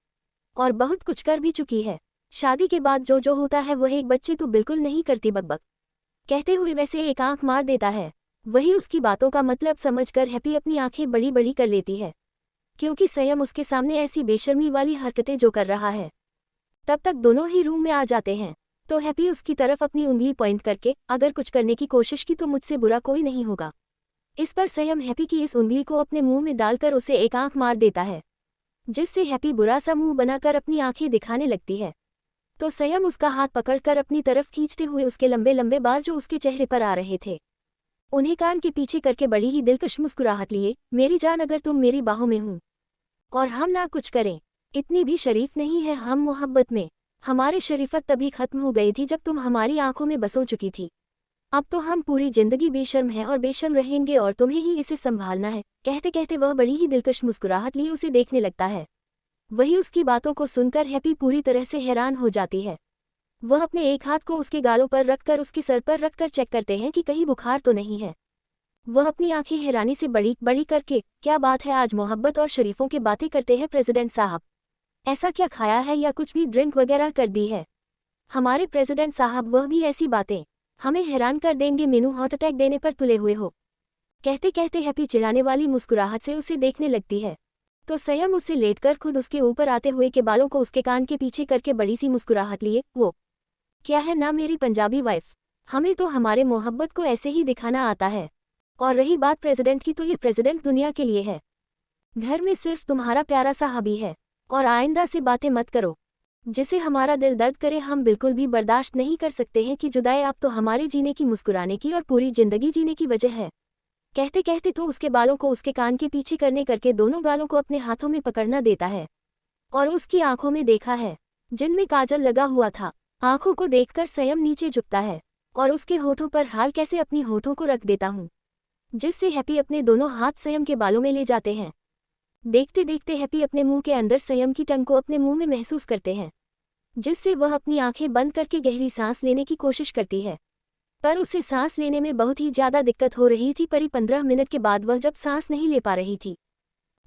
और बहुत कुछ कर भी चुकी है। शादी के बाद जो जो होता है वह एक बच्ची तो बिल्कुल नहीं करती, बकबक कहते हुए वैसे एक आंख मार देता है। वही उसकी बातों का मतलब समझकर हैप्पी अपनी आंखें बड़ी बड़ी कर लेती है, क्योंकि संयम उसके सामने ऐसी बेशर्मी वाली हरकतें जो कर रहा है। तब तक दोनों ही रूम में आ जाते हैं। तो हैप्पी उसकी तरफ अपनी उंगली पॉइंट करके, अगर कुछ करने की कोशिश की तो मुझसे बुरा कोई नहीं होगा। इस पर संयम हैप्पी की इस उंगली को अपने मुंह में डालकर उसे एक आंख मार देता है, जिससे हैप्पी बुरा सा मुंह बनाकर अपनी आंखें दिखाने लगती है। तो संयम उसका हाथ पकड़कर अपनी तरफ खींचते हुए उसके लंबे लंबे बाल जो उसके चेहरे पर आ रहे थे, उन्हें कान के पीछे करके बड़ी ही दिलकश मुस्कुराहट लिए, मेरी जान, अगर तुम मेरी बाहों में हूं और हम ना कुछ करें, इतनी भी शरीफ नहीं है हम मोहब्बत में। हमारी शरीफत तभी खत्म हो गई थी जब तुम हमारी आंखों में बस हो चुकी थी। अब तो हम पूरी जिंदगी बेशर्म हैं और बेशर्म रहेंगे और तुम्हें ही इसे संभालना है। कहते कहते वह बड़ी ही दिलकश मुस्कुराहट लिए उसे देखने लगता है। वही उसकी बातों को सुनकर हैप्पी पूरी तरह से हैरान हो जाती है। वह अपने एक हाथ को उसके गालों पर रखकर उसके सर पर रखकर चेक करते हैं कि कहीं बुखार तो नहीं है। वह अपनी आंखें हैरानी से बड़ी बड़ी करके, क्या बात है, आज मोहब्बत और शरीफों की बातें करते हैं प्रेसिडेंट साहब, ऐसा क्या खाया है या कुछ भी ड्रिंक वगैरह कर दी है हमारे प्रेसिडेंट साहब, वह भी ऐसी बातें, हमें हैरान कर देंगे, मीनू हार्ट अटैक देने पर तुले हुए हो। कहते कहते हैप्पी चिढ़ाने वाली मुस्कुराहट से उसे देखने लगती है। तो संयम उसे लेटकर खुद उसके ऊपर आते हुए के बालों को उसके कान के पीछे करके बड़ी सी मुस्कुराहट लिए, वो क्या है ना मेरी पंजाबी वाइफ, हमें तो हमारे मोहब्बत को ऐसे ही दिखाना आता है, और रही बात प्रेसिडेंट की, तो ये प्रेसिडेंट दुनिया के लिए है, घर में सिर्फ तुम्हारा प्यारा सा हबी है, और आइंदा से बातें मत करो जिसे हमारा दिल दर्द करे, हम बिल्कुल भी बर्दाश्त नहीं कर सकते हैं कि जुदाई आप तो हमारे जीने की, मुस्कुराने की और पूरी जिंदगी जीने की वजह है। कहते कहते तो उसके बालों को उसके कान के पीछे करने करके दोनों गालों को अपने हाथों में पकड़ना देता है और उसकी आंखों में देखा है जिनमें काजल लगा हुआ था। आंखों को देखकर संयम नीचे झुकता है और उसके होठों पर हाल कैसे अपनी होठों को रख देता हूँ, जिससे हैप्पी अपने दोनों हाथ संयम के बालों में ले जाते हैं। देखते देखते हैप्पी अपने मुंह के अंदर संयम की टंग को अपने मुंह में महसूस करते हैं, जिससे वह अपनी आंखें बंद करके गहरी सांस लेने की कोशिश करती है, पर उसे सांस लेने में बहुत ही ज्यादा दिक्कत हो रही थी। पर 15 मिनट के बाद वह जब सांस नहीं ले पा रही थी,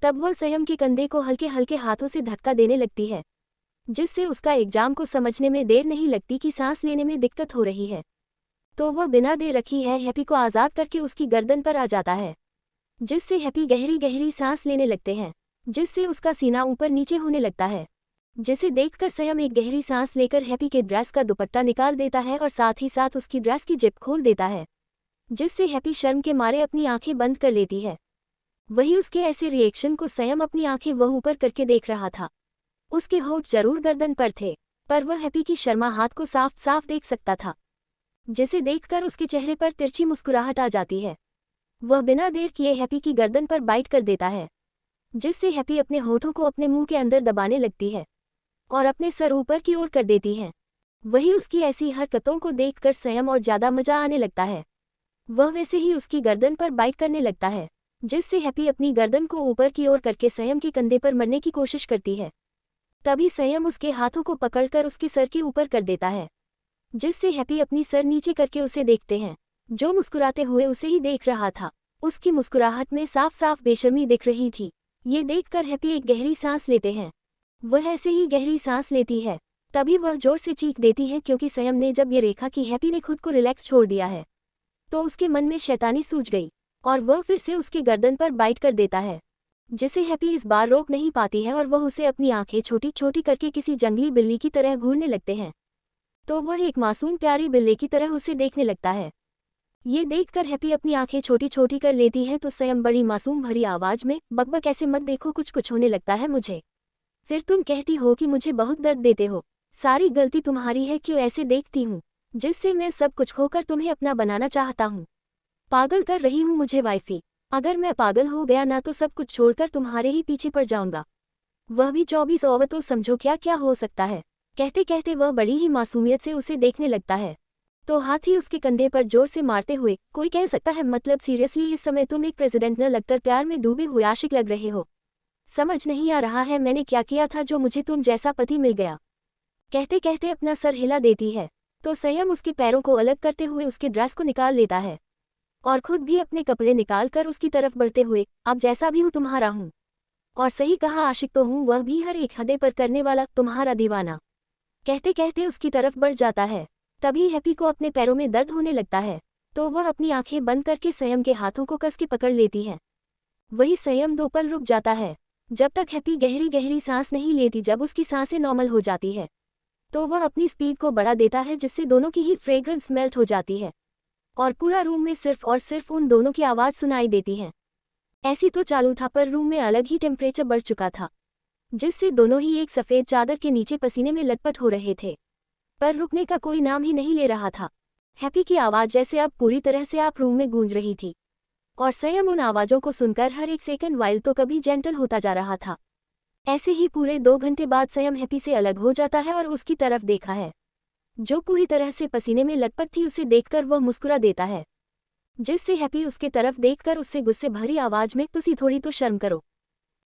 तब वह संयम के कंधे को हल्के हल्के हाथों से धक्का देने लगती है, जिससे उसका एग्जाम को समझने में देर नहीं लगती कि सांस लेने में दिक्कत हो रही है। तो वह बिना देर रखी है हैप्पी को आज़ाद करके उसकी गर्दन पर आ जाता है, जिससे हैप्पी गहरी गहरी सांस लेने लगते हैं, जिससे उसका सीना ऊपर नीचे होने लगता है, जिसे देखकर संयम एक गहरी सांस लेकर हैप्पी के ड्रेस का दुपट्टा निकाल देता है और साथ ही साथ उसकी ड्रेस की जिप खोल देता है, जिससे हैप्पी शर्म के मारे अपनी आंखें बंद कर लेती है। वही उसके ऐसे रिएक्शन को संयम अपनी आंखें वह ऊपर करके देख रहा था। उसके होठ जरूर गर्दन पर थे, पर वह हैप्पी की शर्मा हाथ को साफ साफ देख सकता था, जिसे देखकर उसके चेहरे पर तिरछी मुस्कुराहट आ जाती है। वह बिना देर किए हैप्पी की गर्दन पर बाइट कर देता है, जिससे हैप्पी अपने होठों को अपने मुंह के अंदर दबाने लगती है और अपने सर ऊपर की ओर कर देती है। वही उसकी ऐसी हरकतों को देखकर संयम और ज्यादा मजा आने लगता है। वह वैसे ही उसकी गर्दन पर बाइट करने लगता है, जिससे हैप्पी अपनी गर्दन को ऊपर की ओर करके संयम के कंधे पर मरने की कोशिश करती है। तभी संयम उसके हाथों को पकड़कर उसके सर के ऊपर कर देता है, जिससे हैप्पी अपनी सर नीचे करके उसे देखते हैं, जो मुस्कुराते हुए उसे ही देख रहा था। उसकी मुस्कुराहट में साफ साफ बेशर्मी दिख रही थी। ये देखकर हैप्पी एक गहरी सांस लेते हैं। वह ऐसे ही गहरी सांस लेती है, तभी वह जोर से चीख देती है, क्योंकि संयम ने जब ये देखा कि हैप्पी ने खुद को रिलैक्स छोड़ दिया है, तो उसके मन में शैतानी सूझ गई और वह फिर से उसके गर्दन पर बाइट कर देता है, जिसे हैप्पी इस बार रोक नहीं पाती है और वह उसे अपनी आंखें छोटी छोटी करके किसी जंगली बिल्ली की तरह घूरने लगते हैं। तो वह एक मासूम प्यारी बिल्ली की तरह उसे देखने लगता है। ये देखकर हैप्पी अपनी आंखें छोटी छोटी कर लेती है, तो संयम बड़ी मासूम भरी आवाज में, बकबक ऐसे मत देखो, कुछ कुछ होने लगता है मुझे। फिर तुम कहती हो कि मुझे बहुत दर्द देते हो, सारी गलती तुम्हारी है, क्यों ऐसे देखती हूँ जिससे मैं सब कुछ खोकर तुम्हें अपना बनाना चाहता हूँ। पागल कर रही हूँ मुझे वाइफी, अगर मैं पागल हो गया ना तो सब कुछ छोड़कर तुम्हारे ही पीछे पड़ जाऊंगा, वह भी 24 ओवर, तो समझो क्या क्या हो सकता है। कहते कहते वह बड़ी ही मासूमियत से उसे देखने लगता है, तो हाथ ही उसके कंधे पर जोर से मारते हुए, कोई कह सकता है मतलब सीरियसली इस समय तुम एक प्रेसिडेंट न लगकर प्यार में डूबे हुए आशिक लग रहे हो। समझ नहीं आ रहा है मैंने क्या किया था जो मुझे तुम जैसा पति मिल गया। कहते कहते अपना सर हिला देती है, तो संयम उसके पैरों को अलग करते हुए उसके ड्रेस को निकाल लेता है और खुद भी अपने कपड़े निकालकर उसकी तरफ बढ़ते हुए, अब जैसा भी हूँ तुम्हारा हूँ, और सही कहा आशिक तो हूँ, वह भी हर एक हदे पर करने वाला, तुम्हारा दीवाना। कहते कहते उसकी तरफ बढ़ जाता है। तभी हैप्पी को अपने पैरों में दर्द होने लगता है, तो वह अपनी आंखें बंद करके संयम के हाथों को कस के पकड़ लेती है। वही संयम 2 पल रुक जाता है, जब तक हैप्पी गहरी गहरी सांस नहीं लेती। जब उसकी सांसें नॉर्मल हो जाती है, तो वह अपनी स्पीड को बढ़ा देता है, जिससे दोनों की ही फ्रेग्रेंस मेल्ट हो जाती है और पूरा रूम में सिर्फ और सिर्फ उन दोनों की आवाज़ सुनाई देती है। ऐसी तो चालू था, पर रूम में अलग ही टेम्परेचर बढ़ चुका था, जिससे दोनों ही एक सफ़ेद चादर के नीचे पसीने में लटपट हो रहे थे, पर रुकने का कोई नाम ही नहीं ले रहा था। हैप्पी की आवाज़ जैसे अब पूरी तरह से आप रूम में गूंज रही थी, और संयम उन आवाज़ों को सुनकर हर एक सेकंड वाइल तो कभी जेंटल होता जा रहा था। ऐसे ही पूरे 2 घंटे बाद संयम हैप्पी से अलग हो जाता है और उसकी तरफ देखा है, जो पूरी तरह से पसीने में लटपट थी। उसे देखकर वह मुस्कुरा देता है, जिससे हैप्पी उसके तरफ देखकर उससे गुस्से भरी आवाज़ में, तुसी थोड़ी तो शर्म करो,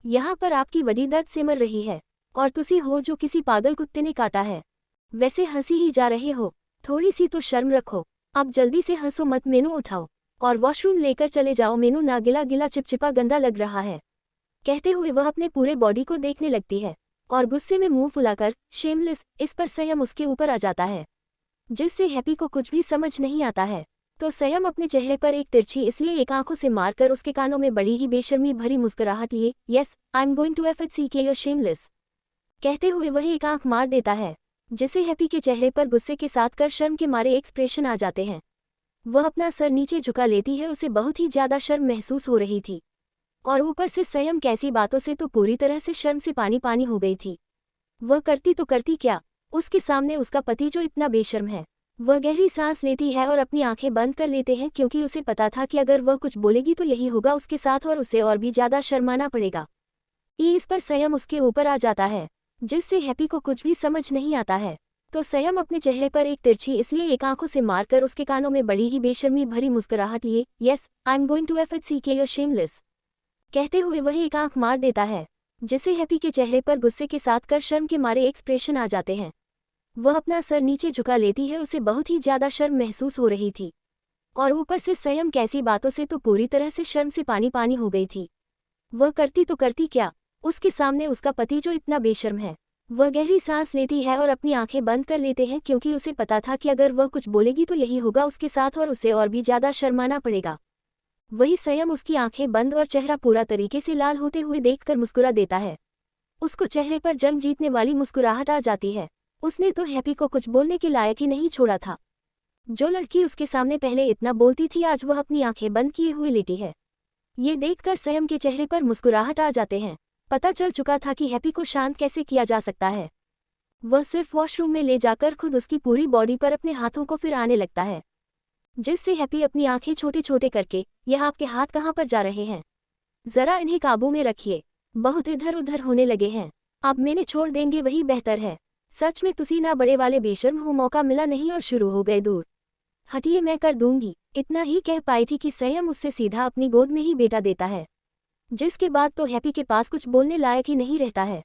यहाँ पर आपकी वडी दर्द से मर रही है और तुसी हो जो किसी पागल कुत्ते ने काटा है, वैसे हंसी ही जा रहे हो, थोड़ी सी तो शर्म रखो। अब जल्दी से हंसो मत, मेनू उठाओ और वॉशरूम लेकर चले जाओ, मेनू ना गिला गिला चिपचिपा गंदा लग रहा है। कहते हुए वह अपने पूरे बॉडी को देखने लगती है और गुस्से में मुंह फुलाकर, शेमलेस, इस पर संयम उसके ऊपर आ जाता है, जिससे हैप्पी को कुछ भी समझ नहीं आता है। तो संयम अपने चेहरे पर एक तिरछी इसलिए एक आंखों से मारकर उसके कानों में बड़ी ही बेशर्मी भरी मुस्कुराहट लिए, yes I am going to FHCK your shameless, कहते हुए वह एक आंख मार देता है, जिसे हैप्पी के चेहरे पर गुस्से के साथ कर शर्म के मारे एक्सप्रेशन आ जाते हैं। वह अपना सर नीचे झुका लेती है, उसे बहुत ही ज्यादा शर्म महसूस हो रही थी और ऊपर से संयम कैसी बातों से तो पूरी तरह से शर्म से पानी पानी हो गई थी। वह करती तो करती क्या, उसके सामने उसका पति जो इतना बेशर्म है। वह गहरी सांस लेती है और अपनी आंखें बंद कर लेते हैं, क्योंकि उसे पता था कि अगर वह कुछ बोलेगी तो यही होगा उसके साथ और उसे और भी ज्यादा शर्माना पड़ेगा। इस पर संयम उसके ऊपर आ जाता है, जिससे हैप्पी को कुछ भी समझ नहीं आता है। तो संयम अपने चेहरे पर एक तिरछी इसलिए एक आंखों से मारकर उसके कानों में बड़ी ही बेशर्मी भरी मुस्कुराहट लिए, yes I am going to FHCK your shameless, कहते हुए वह एक आंख मार देता है, जिसे हैप्पी के चेहरे पर गुस्से के साथ कर शर्म के मारे एक्सप्रेशन आ जाते हैं। वह अपना सर नीचे झुका लेती है, उसे बहुत ही ज्यादा शर्म महसूस हो रही थी और ऊपर से संयम कैसी बातों से तो पूरी तरह से शर्म से पानी पानी हो गई थी। वह करती तो करती क्या, उसके सामने उसका पति जो इतना बेशर्म है। वह गहरी सांस लेती है और अपनी आंखें बंद कर लेते हैं, क्योंकि उसे पता था कि अगर वह कुछ बोलेगी तो यही होगा उसके साथ और उसे और भी ज्यादा शर्माना पड़ेगा। वही संयम उसकी आंखें बंद और चेहरा पूरा तरीके से लाल होते हुए देखकर मुस्कुरा देता है। उसको चेहरे पर जंग जीतने वाली मुस्कुराहट आ जाती है। उसने तो हैप्पी को कुछ बोलने के लायक ही नहीं छोड़ा था। जो लड़की उसके सामने पहले इतना बोलती थी आज वह अपनी आंखें बंद किए हुए लेटी है। ये देखकर संयम के चेहरे पर मुस्कुराहट आ जाते हैं। पता चल चुका था कि हैप्पी को शांत कैसे किया जा सकता है। वह सिर्फ वॉशरूम में ले जाकर खुद उसकी पूरी बॉडी पर अपने हाथों को फिर आने लगता है, जिससे हैप्पी अपनी आंखें छोटे छोटे करके, यह आपके हाथ कहाँ पर जा रहे हैं, जरा इन्हें काबू में रखिए, बहुत इधर उधर होने लगे हैं, अब मैंने छोड़ देंगे वही बेहतर है। सच में तुसी ना बड़े वाले बेशर्म हो, मौका मिला नहीं और शुरू हो गए दूर। हटिए, मैं कर दूंगी। इतना ही कह पाई थी कि संयम उससे सीधा अपनी गोद में ही बेटा देता है, जिसके बाद तो हैप्पी के पास कुछ बोलने लायक ही नहीं रहता है।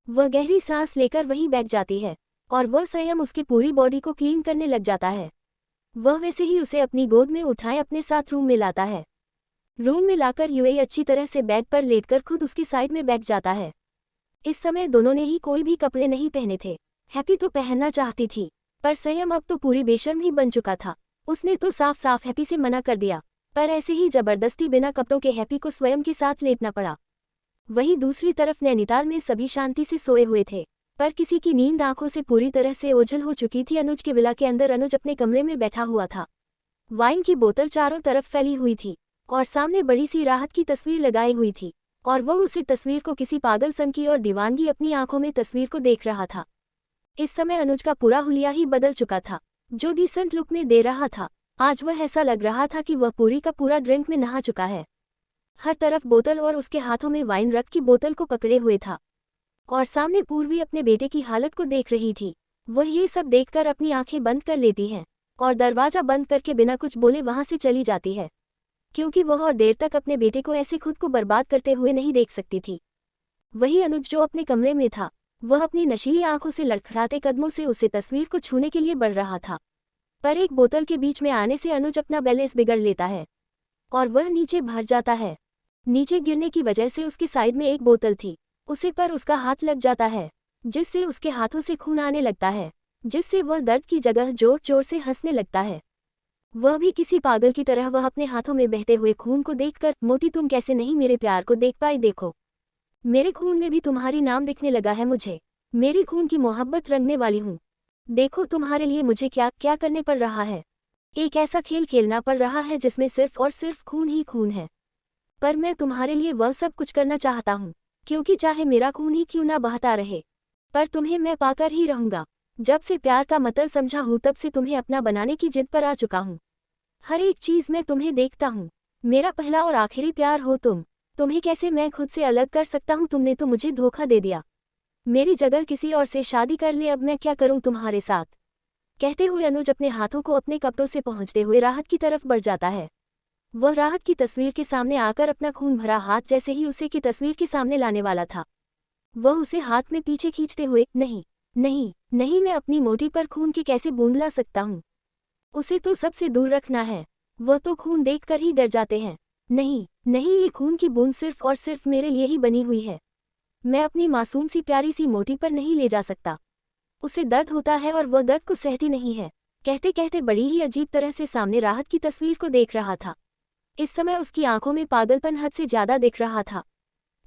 वह गहरी सांस लेकर वहीं बैठ जाती है और वह संयम उसकी पूरी बॉडी को क्लीन करने लग जाता है। वह वैसे ही उसे अपनी गोद में उठाए अपने साथ रूम में लाता है। रूम में लाकर यूएई अच्छी तरह से बेड पर लेटकर खुद उसकी साइड में बैठ जाता है। इस समय दोनों ने ही कोई भी कपड़े नहीं पहने थे। हैप्पी तो पहनना चाहती थी, पर संयम अब तो पूरी बेशर्म ही बन चुका था। उसने तो साफ साफ हैप्पी से मना कर दिया, पर ऐसे ही जबरदस्ती बिना कपड़ों के हैप्पी को स्वयं के साथ लेटना पड़ा। वहीं दूसरी तरफ नैनीताल में सभी शांति से सोए हुए थे, पर किसी की नींद आंखों से पूरी तरह से ओझल हो चुकी थी। अनुज के विला के अंदर अनुज अपने कमरे में बैठा हुआ था। वाइन की बोतल चारों तरफ फैली हुई थी और सामने बड़ी सी राहत की तस्वीर लगाई हुई थी, और वह उसी तस्वीर को किसी पागलपन की और दीवानगी अपनी आंखों में तस्वीर को देख रहा था। इस समय अनुज का पूरा हुलिया ही बदल चुका था। जो डिसेंट लुक में दे रहा था, आज वह ऐसा लग रहा था कि वह पूरी का पूरा ड्रिंक में नहा चुका है। हर तरफ बोतल और उसके हाथों में वाइन रख की बोतल को पकड़े हुए था, और सामने पूर्वी अपने बेटे की हालत को देख रही थी। वह ये सब देखकर अपनी आंखें बंद कर लेती है और दरवाजा बंद करके बिना कुछ बोले वहां से चली जाती है, क्योंकि वह और देर तक अपने बेटे को ऐसे खुद को बर्बाद करते हुए नहीं देख सकती थी। वही अनुज जो अपने कमरे में था, वह अपनी नशीली आंखों से लड़खड़ाते कदमों से उसे तस्वीर को छूने के लिए बढ़ रहा था, पर एक बोतल के बीच में आने से अनुज अपना बैलेंस बिगड़ लेता है और वह नीचे भर जाता है। नीचे गिरने की वजह से उसकी साइड में एक बोतल थी, उसे पर उसका हाथ लग जाता है, जिससे उसके हाथों से खून आने लगता है, जिससे वह दर्द की जगह जोर जोर से हंसने लगता है। वह भी किसी पागल की तरह वह अपने हाथों में बहते हुए खून को देखकर, मोटी तुम कैसे नहीं मेरे प्यार को देख पाई, देखो मेरे खून में भी तुम्हारी नाम दिखने लगा है, मुझे मेरी खून की मोहब्बत रंगने वाली हूँ, देखो तुम्हारे लिए मुझे क्या क्या करने पड़ रहा है। एक ऐसा खेल खेलना पड़ रहा है जिसमें सिर्फ और सिर्फ खून ही खून है, पर मैं तुम्हारे लिए वह सब कुछ करना चाहता हूँ, क्योंकि चाहे मेरा खून ही क्यों ना बहता रहे, पर तुम्हें मैं पाकर ही रहूंगा। जब से प्यार का मतलब समझा हूँ तब से तुम्हें अपना बनाने की जिद पर आ चुका हूँ। हर एक चीज में तुम्हें देखता हूँ, मेरा पहला और आखिरी प्यार हो तुम। तुम्हें कैसे मैं खुद से अलग कर सकता हूँ, तुमने तो मुझे धोखा दे दिया, मेरी जगह किसी और से शादी कर ले, अब मैं क्या करूँ तुम्हारे साथ। कहते हुए अनुज अपने हाथों को अपने कपड़ों से पहुँचते हुए राहत की तरफ बढ़ जाता है। वह राहत की तस्वीर के सामने आकर अपना खून भरा हाथ जैसे ही उसे की तस्वीर के सामने लाने वाला था, वह उसे हाथ में पीछे खींचते हुए, नहीं नहीं नहीं, मैं अपनी मोटी पर खून की कैसे बूंद ला सकता हूँ, उसे तो सबसे दूर रखना है, वह तो खून देखकर ही डर जाते हैं। नहीं नहीं, ये खून की बूंद सिर्फ और सिर्फ मेरे लिए ही बनी हुई है, मैं अपनी मासूम सी प्यारी सी मोटी पर नहीं ले जा सकता, उसे दर्द होता है और वह दर्द को सहती नहीं है। कहते कहते बड़ी ही अजीब तरह से सामने राहत की तस्वीर को देख रहा था। इस समय उसकी आंखों में पागलपन हद से ज्यादा दिख रहा था।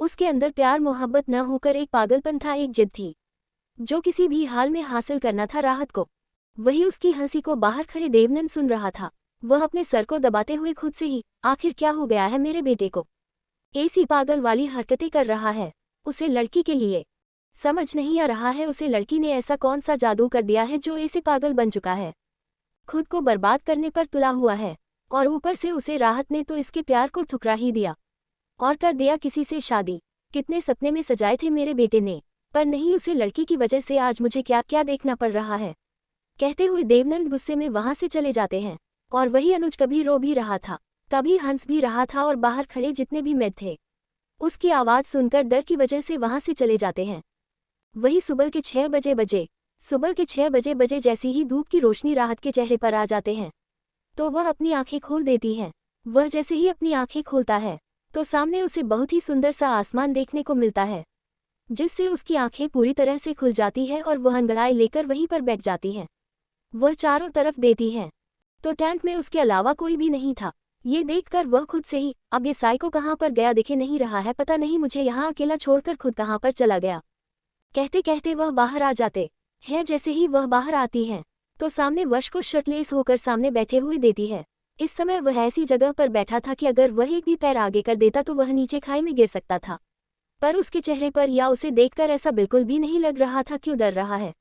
उसके अंदर प्यार मोहब्बत न होकर एक पागलपन था, एक जिद थी जो किसी भी हाल में हासिल करना था राहत को। वही उसकी हंसी को बाहर खड़े देवनंद सुन रहा था। वह अपने सर को दबाते हुए खुद से ही, आखिर क्या हो गया है मेरे बेटे को, ऐसी पागल वाली हरकतें कर रहा है, उसे लड़की के लिए समझ नहीं आ रहा है, उसे लड़की ने ऐसा कौन सा जादू कर दिया है जो ऐसे पागल बन चुका है, खुद को बर्बाद करने पर तुला हुआ है, और ऊपर से उसे राहत ने तो इसके प्यार को ठुकरा ही दिया और कर दिया किसी से शादी। कितने सपने में सजाए थे मेरे बेटे ने, पर नहीं, उसे लड़की की वजह से आज मुझे क्या क्या देखना पड़ रहा है। कहते हुए देवनंद गुस्से में वहां से चले जाते हैं, और वही अनुज कभी रो भी रहा था, कभी हंस भी रहा था, और बाहर खड़े जितने भी मेड थे उसकी आवाज सुनकर डर की वजह से वहां से चले जाते हैं। वही सुबह के 6 बजे जैसी ही धूप की रोशनी राहत के चेहरे पर आ जाते हैं, तो वह अपनी आंखें खोल देती है। वह जैसे ही अपनी आंखें खोलता है तो सामने उसे बहुत ही सुंदर सा आसमान देखने को मिलता है, जिससे उसकी आंखें पूरी तरह से खुल जाती है और वह अंगड़ाई लेकर वहीं पर बैठ जाती है। वह चारों तरफ देती है तो टैंक में उसके अलावा कोई भी नहीं था। ये देखकर वह खुद से ही, अब ये साइको कहाँ पर गया दिखे नहीं रहा है, पता नहीं मुझे यहाँ अकेला छोड़कर खुद कहाँ पर चला गया। कहते कहते वह बाहर आ जाते हैं। जैसे ही वह बाहर आती है तो सामने वश को शर्टलेस होकर सामने बैठे हुए देती है। इस समय वह ऐसी जगह पर बैठा था कि अगर वह एक भी पैर आगे कर देता तो वह नीचे खाई में गिर सकता था, पर उसके चेहरे पर या उसे देखकर ऐसा बिल्कुल भी नहीं लग रहा था क्यों डर रहा है।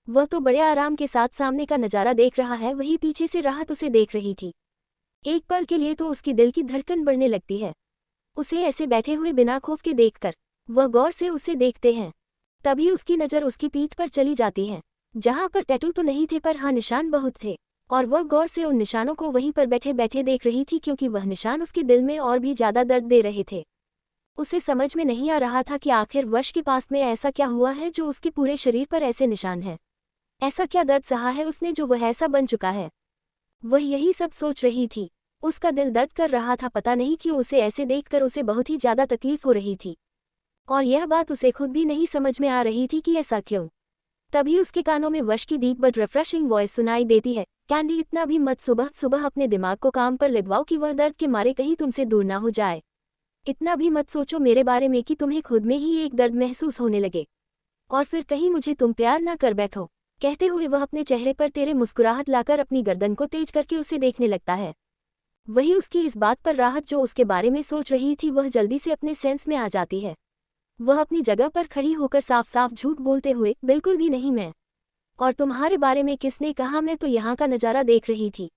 वह तो बड़े आराम के साथ सामने का नजारा देख रहा है। वही पीछे से राहत उसे देख रही थी। एक पल के लिए तो उसकी दिल की धड़कन बढ़ने लगती है, उसे ऐसे बैठे हुए बिना खौफ के देखकर। वह गौर से उसे देखते हैं, तभी उसकी नज़र उसकी पीठ पर चली जाती है, जहां पर टैटू तो नहीं थे पर हाँ निशान बहुत थे। और वह गौर से उन निशानों को वहीं पर बैठे बैठे देख रही थी, क्योंकि वह निशान उसके दिल में और भी ज्यादा दर्द दे रहे थे। उसे समझ में नहीं आ रहा था कि आखिर वश के पास में ऐसा क्या हुआ है जो उसके पूरे शरीर पर ऐसे निशान हैं। ऐसा क्या दर्द सहा है उसने जो वह ऐसा बन चुका है। वह यही सब सोच रही थी। उसका दिल दर्द कर रहा था, पता नहीं क्यों उसे ऐसे देखकर उसे बहुत ही ज्यादा तकलीफ हो रही थी, और यह बात उसे खुद भी नहीं समझ में आ रही थी कि ऐसा क्यों। तभी उसके कानों में वश की डीप बट रिफ्रेशिंग वॉइस सुनाई देती है, कैंडी इतना भी मत सुबह सुबह अपने दिमाग को काम पर लगवाओ कि वह दर्द के मारे कहीं तुमसे दूर ना हो जाए। इतना भी मत सोचो मेरे बारे में कि तुम्हें खुद में ही एक दर्द महसूस होने लगे और फिर कहीं मुझे तुम प्यार ना कर बैठो। कहते हुए वह अपने चेहरे पर तेरे मुस्कुराहट लाकर अपनी गर्दन को तेज करके उसे देखने लगता है। वही उसकी इस बात पर राहत जो उसके बारे में सोच रही थी वह जल्दी से अपने सेंस में आ जाती है। वह अपनी जगह पर खड़ी होकर साफ साफ झूठ बोलते हुए, बिल्कुल भी नहीं मैं। और तुम्हारे बारे में किसने कहा, मैं तो यहाँ का नज़ारा देख रही थी।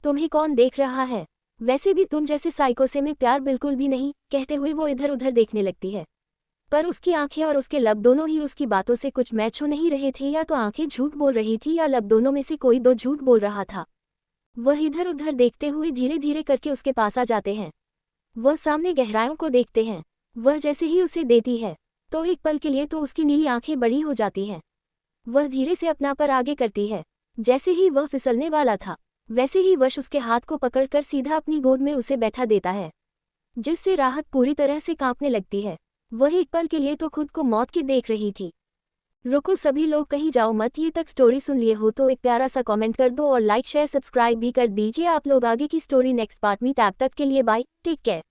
तुम्हें कौन देख रहा है, वैसे भी तुम जैसे साइको से में प्यार बिल्कुल भी नहीं। कहते हुए वो इधर उधर देखने लगती है, पर उसकी आंखें और उसके लब दोनों ही उसकी बातों से कुछ मैच हो नहीं रहे थे। या तो आंखें झूठ बोल रही थी या लब दोनों में से कोई दो झूठ बोल रहा था। वह इधर उधर देखते हुए धीरे धीरे करके उसके पास आ जाते हैं। वह सामने गहराइयों को देखते हैं। वह जैसे ही उसे देती है तो एक पल के लिए तो उसकी नीली आंखें बड़ी हो जाती हैं। वह धीरे से अपना पर आगे करती है। जैसे ही वह फिसलने वाला था वैसे ही वश उसके हाथ को पकड़कर सीधा अपनी गोद में उसे बैठा देता है, जिससे राहत पूरी तरह से कांपने लगती है। वह एक पल के लिए तो खुद को मौत की देख रही थी। रुको सभी लोग, कहीं जाओ मत। ये तक स्टोरी सुन लिए हो तो एक प्यारा सा कमेंट कर दो और लाइक शेयर सब्सक्राइब भी कर दीजिए। आप लोग आगे की स्टोरी नेक्स्ट पार्ट में। तब तक के लिए बाय, टेक केयर।